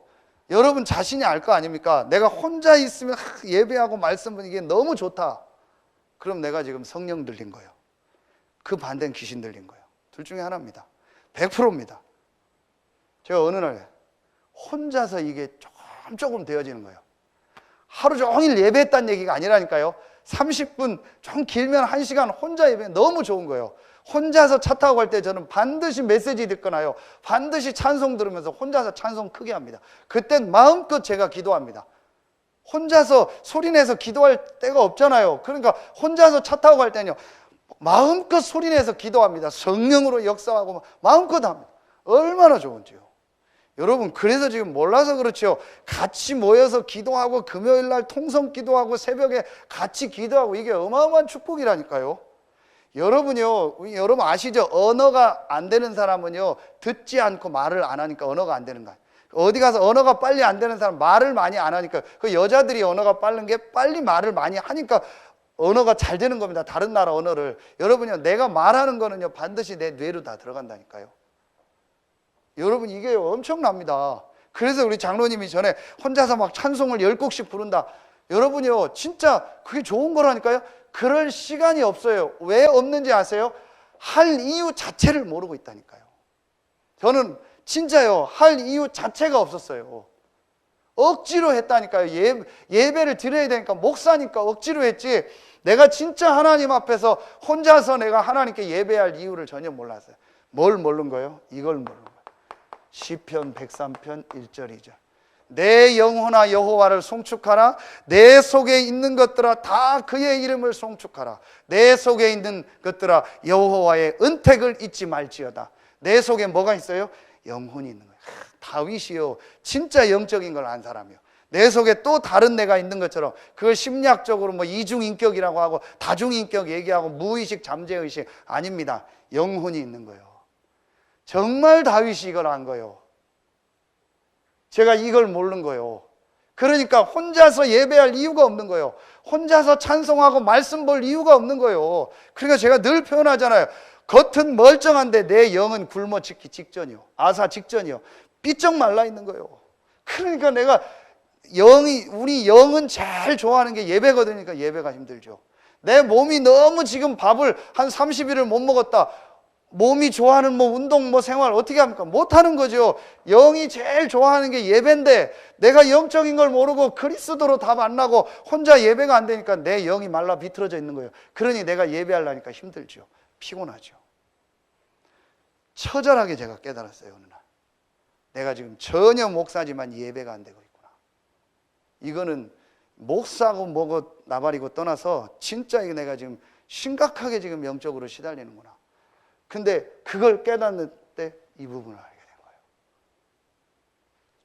[SPEAKER 1] 여러분 자신이 알 거 아닙니까? 내가 혼자 있으면 예배하고 말씀 이게 너무 좋다. 그럼 내가 지금 성령 들린 거예요. 그 반대는 귀신 들린 거예요. 둘 중에 하나입니다. 100%입니다. 제가 어느 날 혼자서 이게 조금 되어지는 거예요. 하루 종일 예배했다는 얘기가 아니라니까요. 30분, 좀 길면 1시간 혼자 예배 너무 좋은 거예요. 혼자서 차 타고 갈 때 저는 반드시 메시지 듣거나요, 반드시 찬송 들으면서 혼자서 찬송 크게 합니다. 그땐 마음껏 제가 기도합니다. 혼자서 소리내서 기도할 때가 없잖아요. 그러니까 혼자서 차 타고 갈 때는요, 마음껏 소리내서 기도합니다. 성령으로 역사하고 마음껏 합니다. 얼마나 좋은지요. 여러분, 그래서 지금 몰라서 그렇죠. 같이 모여서 기도하고 금요일 날 통성 기도하고 새벽에 같이 기도하고 이게 어마어마한 축복이라니까요. 여러분요, 여러분 아시죠? 언어가 안 되는 사람은요, 듣지 않고 말을 안 하니까 언어가 안 되는 거예요. 어디 가서 언어가 빨리 안 되는 사람, 말을 많이 안 하니까, 그 여자들이 언어가 빠른 게 빨리 말을 많이 하니까 언어가 잘 되는 겁니다. 다른 나라 언어를. 여러분요, 내가 말하는 거는요, 반드시 내 뇌로 다 들어간다니까요. 여러분, 이게 엄청납니다. 그래서 우리 장로님이 전에 혼자서 막 찬송을 10곡씩 부른다. 여러분이요, 진짜 그게 좋은 거라니까요. 그럴 시간이 없어요. 왜 없는지 아세요? 할 이유 자체를 모르고 있다니까요. 저는 진짜요, 할 이유 자체가 없었어요. 억지로 했다니까요. 예배를 드려야 되니까, 목사니까 억지로 했지, 내가 진짜 하나님 앞에서 혼자서 내가 하나님께 예배할 이유를 전혀 몰랐어요. 뭘 모르는 거예요? 이걸 모르는 거예요. 시편 103편 1절 2절. 내 영혼아 여호와를 송축하라. 내 속에 있는 것들아 다 그의 이름을 송축하라. 내 속에 있는 것들아 여호와의 은택을 잊지 말지어다. 내 속에 뭐가 있어요? 영혼이 있는 거예요. 다윗이요, 진짜 영적인 걸 안 사람이요. 내 속에 또 다른 내가 있는 것처럼, 그걸 심리학적으로 뭐 이중인격이라고 하고 다중인격 얘기하고 무의식 잠재의식 아닙니다. 영혼이 있는 거예요. 정말 다윗이 이걸 안 거예요. 제가 이걸 모르는 거예요. 그러니까 혼자서 예배할 이유가 없는 거예요. 혼자서 찬송하고 말씀 볼 이유가 없는 거예요. 그러니까 제가 늘 표현하잖아요. 겉은 멀쩡한데 내 영은 굶어 죽기 직전이요. 아사 직전이요. 삐쩍 말라 있는 거예요. 그러니까 내가 우리 영은 제일 좋아하는 게 예배거든요. 그러니까 예배가 힘들죠. 내 몸이 너무 지금 밥을 한 30일을 못 먹었다. 몸이 좋아하는 뭐 운동 뭐 생활 어떻게 합니까? 못 하는 거죠. 영이 제일 좋아하는 게 예배인데 내가 영적인 걸 모르고 그리스도로 다 만나고 혼자 예배가 안 되니까 내 영이 말라 비틀어져 있는 거예요. 그러니 내가 예배하려니까 힘들죠. 피곤하죠. 처절하게 제가 깨달았어요. 어느 날 내가 지금 전혀 목사지만 예배가 안 되고 있구나. 이거는 목사고 뭐고 나발이고 떠나서 진짜 이거 내가 지금 심각하게 지금 영적으로 시달리는구나. 근데 그걸 깨닫는 때 이 부분을 알게 된 거예요.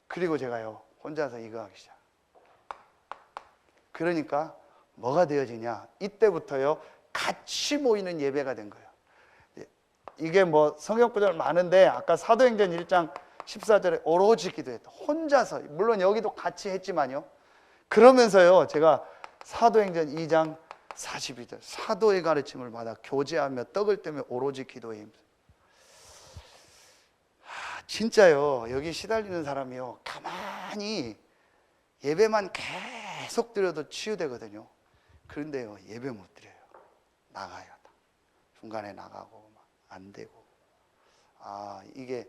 [SPEAKER 1] 그리고 제가요 혼자서 이거 하기 시작. 그러니까 뭐가 되어지냐, 이때부터요 같이 모이는 예배가 된 거예요. 이게 뭐 성경 구절 많은데 아까 사도행전 1장 14절에 오로지 기도했다. 혼자서, 물론 여기도 같이 했지만요. 그러면서요 제가 사도행전 2장 42절 사도의 가르침을 받아 교제하며 떡을 떼며 오로지 기도에 힘써. 진짜요 여기 시달리는 사람이요 가만히 예배만 계속 드려도 치유되거든요. 그런데요 예배 못 드려요. 나가요. 중간에 나가고 막 안 되고. 이게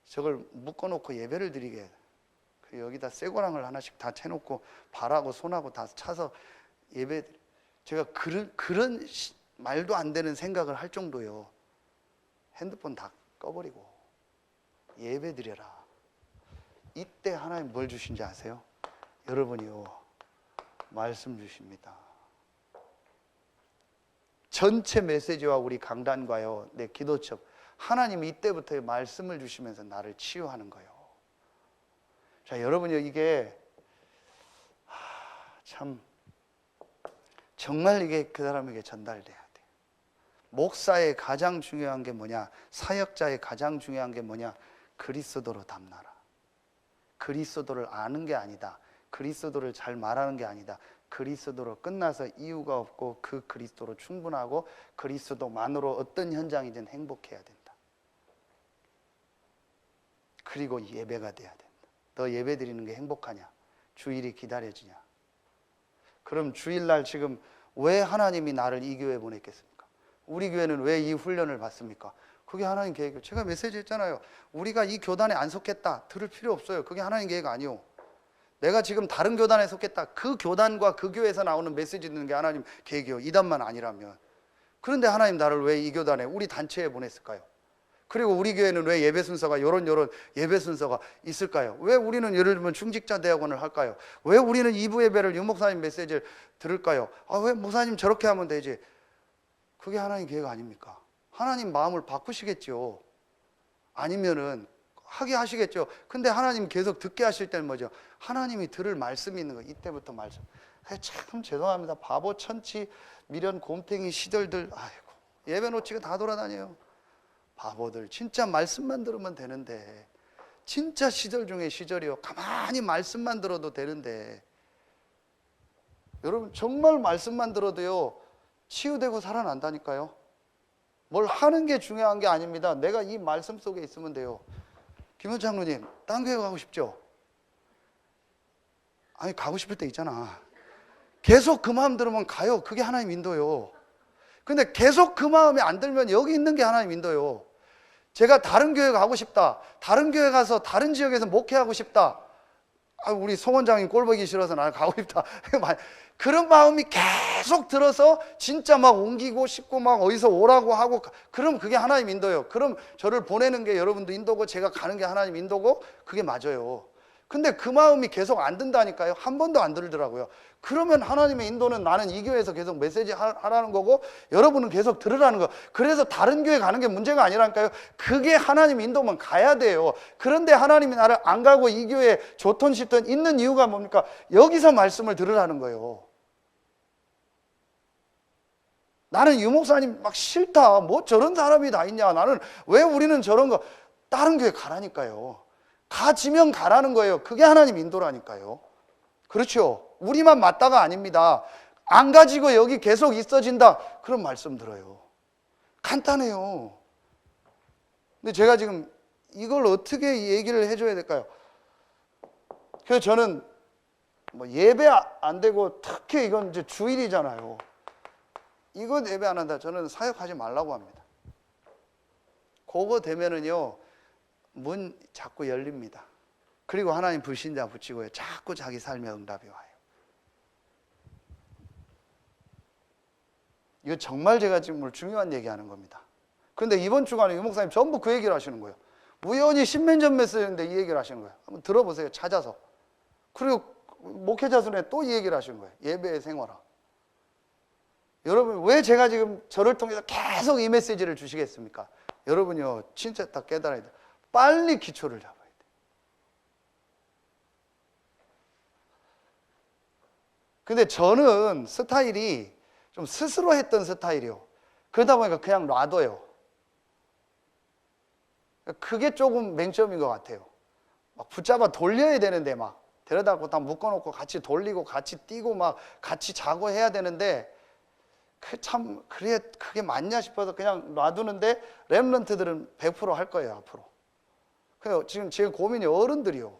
[SPEAKER 1] 저걸 묶어놓고 예배를 드리게, 여기다 쇠고랑을 하나씩 다 채놓고 발하고 손하고 다 차서 예배, 제가 그런 말도 안 되는 생각을 할 정도요. 핸드폰 다 꺼버리고 예배 드려라. 이때 하나님 뭘 주신지 아세요? 여러분이요 말씀 주십니다. 전체 메시지와 우리 강단과요 내 기도첩, 하나님이 이때부터 말씀을 주시면서 나를 치유하는 거예요. 자, 여러분요 이게 참 정말 이게 그 사람에게 전달돼야 돼. 목사의 가장 중요한 게 뭐냐, 사역자의 가장 중요한 게 뭐냐, 그리스도로 담나라. 그리스도를 아는 게 아니다. 그리스도를 잘 말하는 게 아니다. 그리스도로 끝나서 이유가 없고 그 그리스도로 충분하고 그리스도만으로 어떤 현장이든 행복해야 된다. 그리고 예배가 돼야 된다. 너 예배 드리는 게 행복하냐? 주일이 기다려지냐? 그럼 주일날 지금 왜 하나님이 나를 이 교회에 보냈겠습니까? 우리 교회는 왜 이 훈련을 받습니까? 그게 하나님 계획이에요. 제가 메시지 했잖아요. 우리가 이 교단에 안 속했다 들을 필요 없어요. 그게 하나님 계획 아니요. 내가 지금 다른 교단에 속했다, 그 교단과 그 교회에서 나오는 메시지 듣는 게 하나님 계획이요. 이단만 아니라면. 그런데 하나님 나를 왜 이 교단에, 우리 단체에 보냈을까요? 그리고 우리 교회는 왜 예배 순서가 요런 예배 순서가 있을까요? 왜 우리는 예를 들면 중직자 대학원을 할까요? 왜 우리는 2부 예배를 유목사님 메시지를 들을까요? 왜 목사님 저렇게 하면 되지? 그게 하나님 계획 아닙니까? 하나님 마음을 바꾸시겠죠. 아니면은 하게 하시겠죠. 근데 하나님 계속 듣게 하실 때는 뭐죠? 하나님이 들을 말씀이 있는 거예요. 이때부터 말씀. 참 죄송합니다. 바보, 천치, 미련, 곰탱이, 시들들, 아이고 예배 놓치고 다 돌아다녀요. 바보들. 진짜 말씀만 들으면 되는데, 진짜 시절 중에 시절이요, 가만히 말씀만 들어도 되는데, 여러분 정말 말씀만 들어도요 치유되고 살아난다니까요. 뭘 하는 게 중요한 게 아닙니다. 내가 이 말씀 속에 있으면 돼요. 김현 장로님, 딴 교회 가고 싶죠? 아니 가고 싶을 때 있잖아. 계속 그 마음 들으면 가요. 그게 하나님 인도요. 근데 계속 그 마음이 안 들면 여기 있는 게 하나님 인도요. 제가 다른 교회 가고 싶다, 다른 교회 가서 다른 지역에서 목회하고 싶다, 우리 송 원장님 꼴 보기 싫어서 나는 가고 싶다, 그런 마음이 계속 들어서 진짜 막 옮기고 싶고 막 어디서 오라고 하고, 그럼 그게 하나님 인도요. 그럼 저를 보내는 게 여러분도 인도고 제가 가는 게 하나님 인도고, 그게 맞아요. 근데 그 마음이 계속 안 든다니까요. 한 번도 안 들더라고요. 그러면 하나님의 인도는 나는 이 교회에서 계속 메시지 하라는 거고 여러분은 계속 들으라는 거. 그래서 다른 교회 가는 게 문제가 아니라니까요. 그게 하나님 인도면 가야 돼요. 그런데 하나님이 나를 안 가고 이 교회에 좋든 싫든 있는 이유가 뭡니까? 여기서 말씀을 들으라는 거예요. 나는 유목사님 막 싫다, 뭐 저런 사람이 다 있냐, 나는 왜 우리는 저런 거, 다른 교회 가라니까요. 가지면 가라는 거예요. 그게 하나님 인도라니까요. 그렇죠? 우리만 맞다가 아닙니다. 안 가지고 여기 계속 있어진다, 그런 말씀 들어요. 간단해요. 근데 제가 지금 이걸 어떻게 얘기를 해줘야 될까요? 그래서 저는 뭐 예배 안 되고, 특히 이건 이제 주일이잖아요. 이건 예배 안 한다, 저는 사역하지 말라고 합니다. 그거 되면은요 문 자꾸 열립니다. 그리고 하나님 불신자 붙이고요 자꾸 자기 삶에 응답이 와요. 이거 정말 제가 지금 오늘 중요한 얘기하는 겁니다. 그런데 이번 주간에 유 목사님 전부 그 얘기를 하시는 거예요. 우연히 신면전 메시지인데 이 얘기를 하시는 거예요. 한번 들어보세요. 찾아서. 그리고 목회자 순에 또 이 얘기를 하시는 거예요. 예배의 생활화. 여러분 왜 제가 지금 저를 통해서 계속 이 메시지를 주시겠습니까? 여러분요 진짜 다 깨달아야 돼요. 빨리 기초를 잡아야 돼요. 근데 저는 스타일이 좀 스스로 했던 스타일이요. 그러다 보니까 그냥 놔둬요. 그게 조금 맹점인 것 같아요. 막 붙잡아 돌려야 되는데 막 데려다 놓고 다 묶어놓고 같이 돌리고 같이 뛰고 막 같이 자고 해야 되는데 그게 맞냐 싶어서 그냥 놔두는데 렘넌트들은 100% 할 거예요 앞으로. 그래서 지금 제 고민이 어른들이요.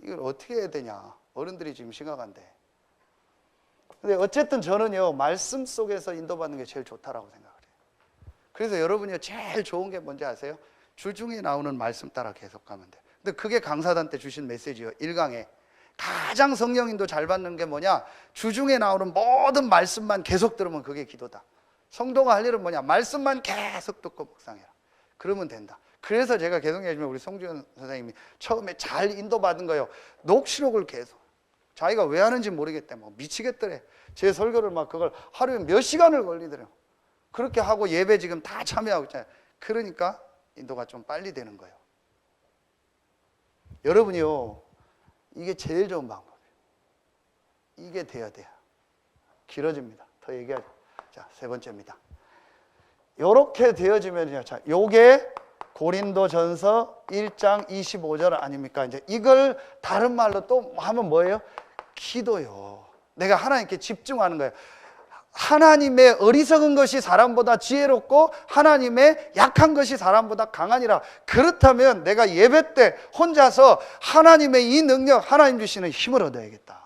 [SPEAKER 1] 이걸 어떻게 해야 되냐. 어른들이 지금 심각한데. 근데 어쨌든 저는요 말씀 속에서 인도받는 게 제일 좋다라고 생각을 해요. 그래서 여러분이 제일 좋은 게 뭔지 아세요? 주중에 나오는 말씀 따라 계속 가면 돼요. 근데 그게 강사단 때 주신 메시지예요. 1강에 가장 성령인도 잘 받는 게 뭐냐? 주중에 나오는 모든 말씀만 계속 들으면 그게 기도다. 성도가 할 일은 뭐냐? 말씀만 계속 듣고 묵상해라. 그러면 된다. 그래서 제가 계속 얘기하지만 우리 송지현 선생님이 처음에 잘 인도받은 거예요. 녹취록을 계속. 자기가 왜 하는지 모르겠대. 뭐 미치겠더래. 제 설교를 막 그걸 하루에 몇 시간을 걸리더래요. 그렇게 하고 예배 지금 다 참여하고 있잖아요. 그러니까 인도가 좀 빨리 되는 거예요. 여러분이요. 이게 제일 좋은 방법이에요. 이게 돼야 돼요. 길어집니다. 더 얘기하죠. 자, 세 번째입니다. 요렇게 되어지면요. 자, 요게 고린도전서 1장 25절 아닙니까? 이제 이걸 다른 말로 또 하면 뭐예요? 기도요. 내가 하나님께 집중하는 거예요. 하나님의 어리석은 것이 사람보다 지혜롭고 하나님의 약한 것이 사람보다 강하니라. 그렇다면 내가 예배 때 혼자서 하나님의 이 능력, 하나님 주시는 힘을 얻어야겠다.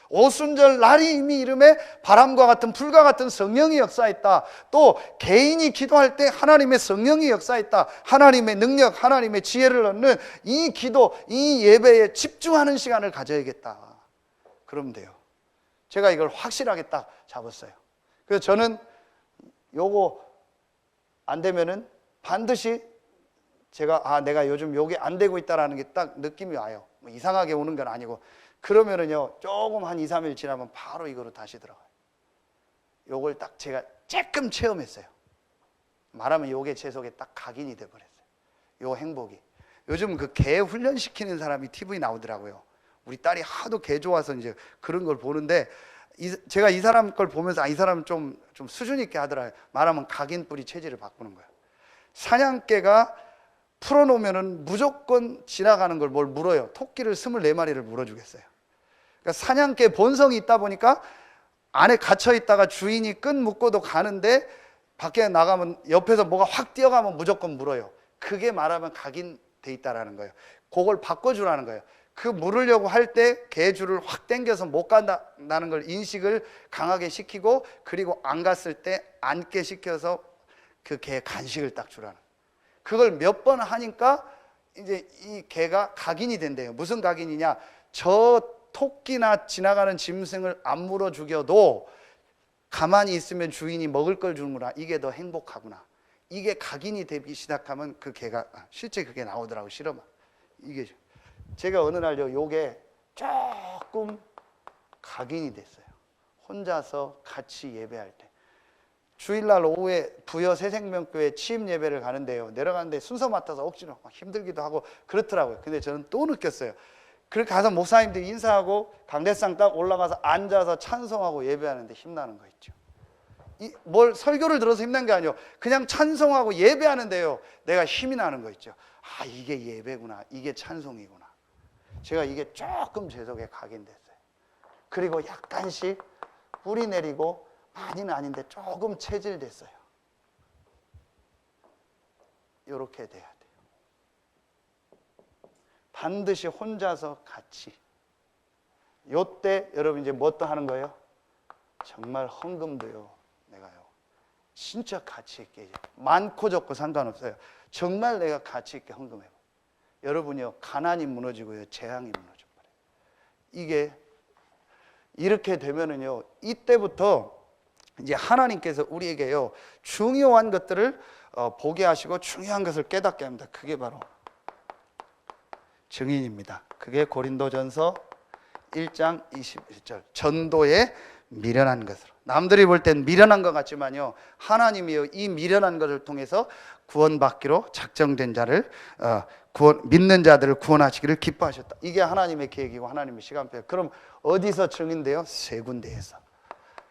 [SPEAKER 1] 오순절 날이 이미 이름에 바람과 같은 불과 같은 성령이 역사했다. 또 개인이 기도할 때 하나님의 성령이 역사했다. 하나님의 능력, 하나님의 지혜를 얻는 이 기도, 이 예배에 집중하는 시간을 가져야겠다. 그러면 돼요. 제가 이걸 확실하게 딱 잡았어요. 그래서 저는 요거 안 되면은 반드시 제가 내가 요즘 요게 안 되고 있다라는 게 딱 느낌이 와요. 뭐 이상하게 오는 건 아니고. 그러면은요 조금 한 2, 3일 지나면 바로 이거로 다시 들어가요. 요걸 딱 제가 조금 체험했어요. 말하면 요게 제 속에 딱 각인이 돼버렸어요. 요 행복이. 요즘 그 개 훈련시키는 사람이 TV 나오더라고요. 우리 딸이 하도 개 좋아서 이제 그런 걸 보는데 제가 이 사람 걸 보면서 이 사람은 좀 수준 있게 하더라고요. 말하면 각인뿌리 체질을 바꾸는 거예요. 사냥개가 풀어놓으면은 무조건 지나가는 걸 뭘 물어요. 토끼를 24마리를 물어주겠어요. 그러니까 사냥개 본성이 있다 보니까 안에 갇혀 있다가 주인이 끈 묶고도 가는데 밖에 나가면 옆에서 뭐가 확 뛰어가면 무조건 물어요. 그게 말하면 각인돼 있다라는 거예요. 그걸 바꿔주라는 거예요. 그 물으려고 할 때 개줄을 확 당겨서 못 간다는 걸 인식을 강하게 시키고, 그리고 안 갔을 때 앉게 시켜서 그 개 간식을 딱 주라는. 그걸 몇 번 하니까 이제 이 개가 각인이 된대요. 무슨 각인이냐? 저 토끼나 지나가는 짐승을 안 물어 죽여도 가만히 있으면 주인이 먹을 걸 주는구나. 이게 더 행복하구나. 이게 각인이 되기 시작하면 그 개가 실제 그게 나오더라고. 실험은. 이게 제가 어느 날 요게 조금 각인이 됐어요. 혼자서 같이 예배할 때. 주일날 오후에 부여 새생명교회 취임 예배를 가는데요. 내려가는데 순서 맡아서 억지로 막 힘들기도 하고 그렇더라고요. 근데 저는 또 느꼈어요. 그렇게 가서 목사님들 인사하고 강대상 딱 올라가서 앉아서 찬송하고 예배하는데 힘나는 거 있죠. 뭘 설교를 들어서 힘난 게 아니에요. 그냥 찬송하고 예배하는데요. 내가 힘이 나는 거 있죠. 이게 예배구나. 이게 찬송이구나. 제가 이게 조금 제 속에 각인됐어요. 그리고 약간씩 뿌리 내리고, 많이는 아닌데 조금 체질됐어요. 이렇게 돼야 돼요. 반드시 혼자서 같이. 요때 여러분 이제 뭐 또 하는 거예요? 정말 헌금도요. 내가요. 진짜 가치 있게, 많고 적고 상관없어요. 정말 내가 가치 있게 헌금해요. 여러분이요, 가난이 무너지고요, 재앙이 무너져버려요. 이게 이렇게 되면은요, 이때부터 이제 하나님께서 우리에게요, 중요한 것들을 보게 하시고 중요한 것을 깨닫게 합니다. 그게 바로 증인입니다. 그게 고린도전서 1장 21절. 전도에 미련한 것으로. 남들이 볼 땐 미련한 것 같지만요, 하나님이요, 이 미련한 것을 통해서 구원받기로 작정된 자를 믿는 자들을 구원하시기를 기뻐하셨다. 이게 하나님의 계획이고 하나님의 시간표예요. 그럼 어디서 증인돼요? 세 군데에서.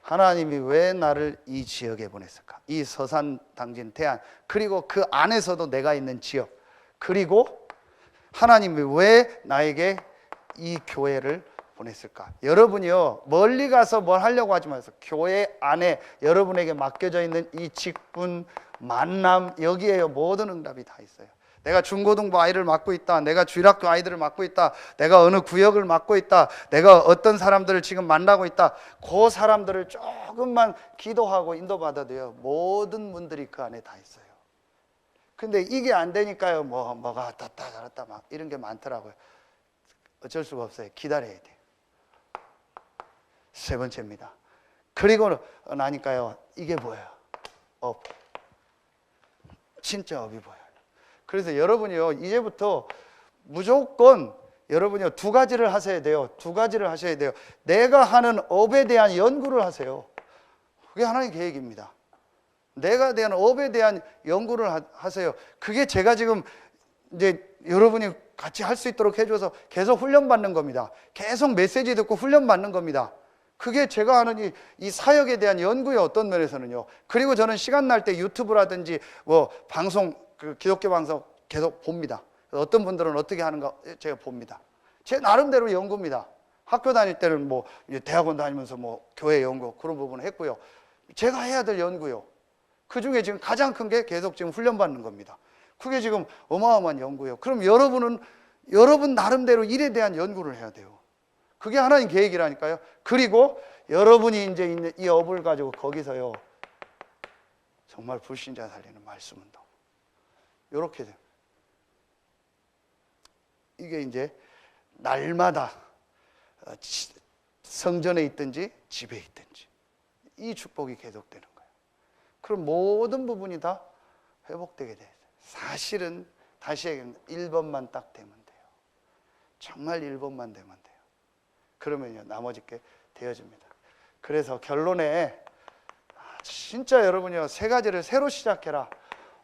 [SPEAKER 1] 하나님이 왜 나를 이 지역에 보냈을까? 이 서산, 당진, 태안, 그리고 그 안에서도 내가 있는 지역, 그리고 하나님이 왜 나에게 이 교회를 보냈을까? 여러분이요, 멀리 가서 뭘 하려고 하지 마세요. 교회 안에 여러분에게 맡겨져 있는 이 직분, 만남, 여기에요, 모든 응답이 다 있어요. 내가 중고등부 아이를 맡고 있다, 내가 주일학교 아이들을 맡고 있다, 내가 어느 구역을 맡고 있다, 내가 어떤 사람들을 지금 만나고 있다, 그 사람들을 조금만 기도하고 인도받아도요, 모든 분들이 그 안에 다 있어요. 근데 이게 안 되니까요, 뭐가 땄다 잘했다 막 이런 게 많더라고요. 어쩔 수가 없어요. 기다려야 돼요. 세 번째입니다. 그리고 나니까요, 이게 보여요. 업. 진짜 업이 보여요. 그래서 여러분이요, 이제부터 무조건 여러분이요, 두 가지를 하셔야 돼요. 두 가지를 하셔야 돼요. 내가 하는 업에 대한 연구를 하세요. 그게 하나님의 계획입니다. 내가 대한 업에 대한 연구를 하세요. 그게 제가 지금 이제 여러분이 같이 할 수 있도록 해줘서 계속 훈련받는 겁니다. 계속 메시지 듣고 훈련받는 겁니다. 그게 제가 하는 이 사역에 대한 연구의 어떤 면에서는요. 그리고 저는 시간 날 때 유튜브라든지 뭐 방송, 그 기독교 방송 계속 봅니다. 어떤 분들은 어떻게 하는가 제가 봅니다. 제 나름대로 연구입니다. 학교 다닐 때는 뭐 대학원 다니면서 뭐 교회 연구 그런 부분을 했고요. 제가 해야 될 연구요. 그 중에 지금 가장 큰 게 계속 지금 훈련받는 겁니다. 그게 지금 어마어마한 연구예요. 그럼 여러분은 여러분 나름대로 일에 대한 연구를 해야 돼요. 그게 하나님 계획이라니까요. 그리고 여러분이 이제 있는 이 업을 가지고 거기서요, 정말 불신자 살리는 말씀 운동. 이렇게 돼요. 이게 이제 날마다 성전에 있든지 집에 있든지 이 축복이 계속되는 거예요. 그럼 모든 부분이 다 회복되게 돼요. 사실은 다시 얘기하면 1번만 딱 되면 돼요. 정말 1번만 되면 돼요. 그러면요, 나머지 게 되어집니다. 그래서 결론에 진짜 여러분이요, 세 가지를 새로 시작해라.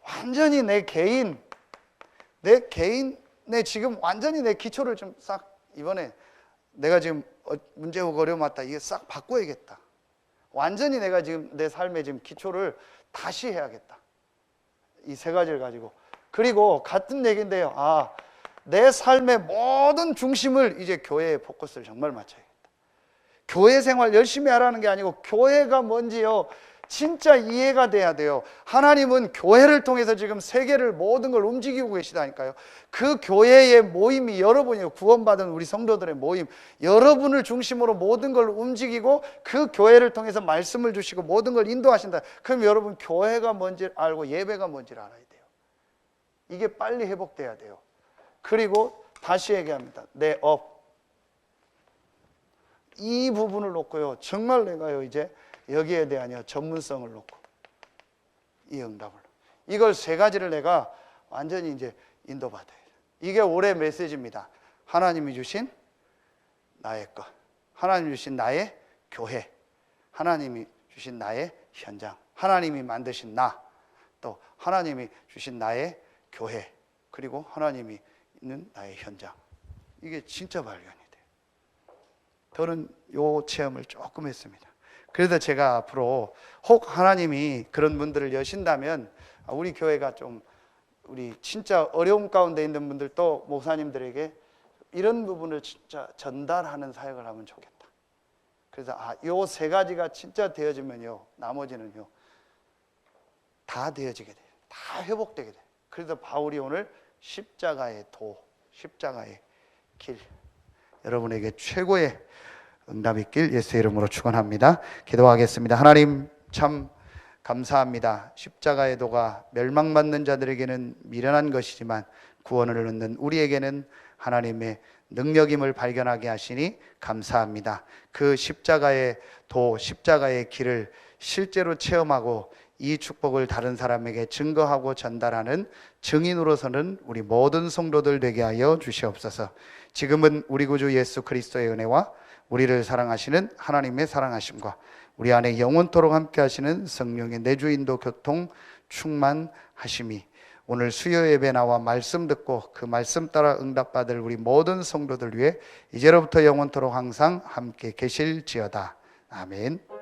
[SPEAKER 1] 완전히 내 개인에 지금 완전히 내 기초를 좀 싹, 이번에 내가 지금 문제 오고 어려움 왔다, 이게 싹 바꿔야겠다. 완전히 내가 지금 내 삶의 지금 기초를 다시 해야겠다. 이 세 가지를 가지고. 그리고 같은 얘기인데요, 내 삶의 모든 중심을 이제 교회에 포커스를 정말 맞춰야겠다. 교회 생활 열심히 하라는 게 아니고 교회가 뭔지요, 진짜 이해가 돼야 돼요. 하나님은 교회를 통해서 지금 세계를 모든 걸 움직이고 계시다니까요. 그 교회의 모임이 여러분이요, 구원받은 우리 성도들의 모임, 여러분을 중심으로 모든 걸 움직이고 그 교회를 통해서 말씀을 주시고 모든 걸 인도하신다. 그럼 여러분 교회가 뭔지 알고 예배가 뭔지를 알아야 돼요. 이게 빨리 회복돼야 돼요. 그리고 다시 얘기합니다. 내 업. 이 부분을 놓고요, 정말 내가요, 이제 여기에 대한 전문성을 놓고 이 응답을, 이걸 세 가지를 내가 완전히 이제 인도받아야 돼요. 이게 올해 메시지입니다. 하나님이 주신 나의 것, 하나님이 주신 나의 교회, 하나님이 주신 나의 현장, 하나님이 만드신 나, 또 하나님이 주신 나의 교회, 그리고 하나님이 있는 나의 현장. 이게 진짜 발견이 돼요. 저는 요 체험을 조금 했습니다. 그래서 제가 앞으로 혹 하나님이 그런 분들을 여신다면 우리 교회가 좀, 우리 진짜 어려움 가운데 있는 분들 또 목사님들에게 이런 부분을 진짜 전달하는 사역을 하면 좋겠다. 그래서 요 세 가지가 진짜 되어지면요, 나머지는요 다 되어지게 돼요. 다 회복되게 돼요. 그래서 바울이 오늘 십자가의 도, 십자가의 길, 여러분에게 최고의 응답 있길 예수의 이름으로 축원합니다. 기도하겠습니다. 하나님 참 감사합니다. 십자가의 도가 멸망받는 자들에게는 미련한 것이지만 구원을 얻는 우리에게는 하나님의 능력임을 발견하게 하시니 감사합니다. 그 십자가의 도, 십자가의 길을 실제로 체험하고 이 축복을 다른 사람에게 증거하고 전달하는 증인으로서는 우리 모든 성도들 되게 하여 주시옵소서. 지금은 우리 구주 예수 그리스도의 은혜와 우리를 사랑하시는 하나님의 사랑하심과 우리 안에 영원토록 함께 하시는 성령의 내주인도 교통 충만하심이 오늘 수요 예배 나와 말씀 듣고 그 말씀 따라 응답받을 우리 모든 성도들 위해 이제로부터 영원토록 항상 함께 계실지어다. 아멘.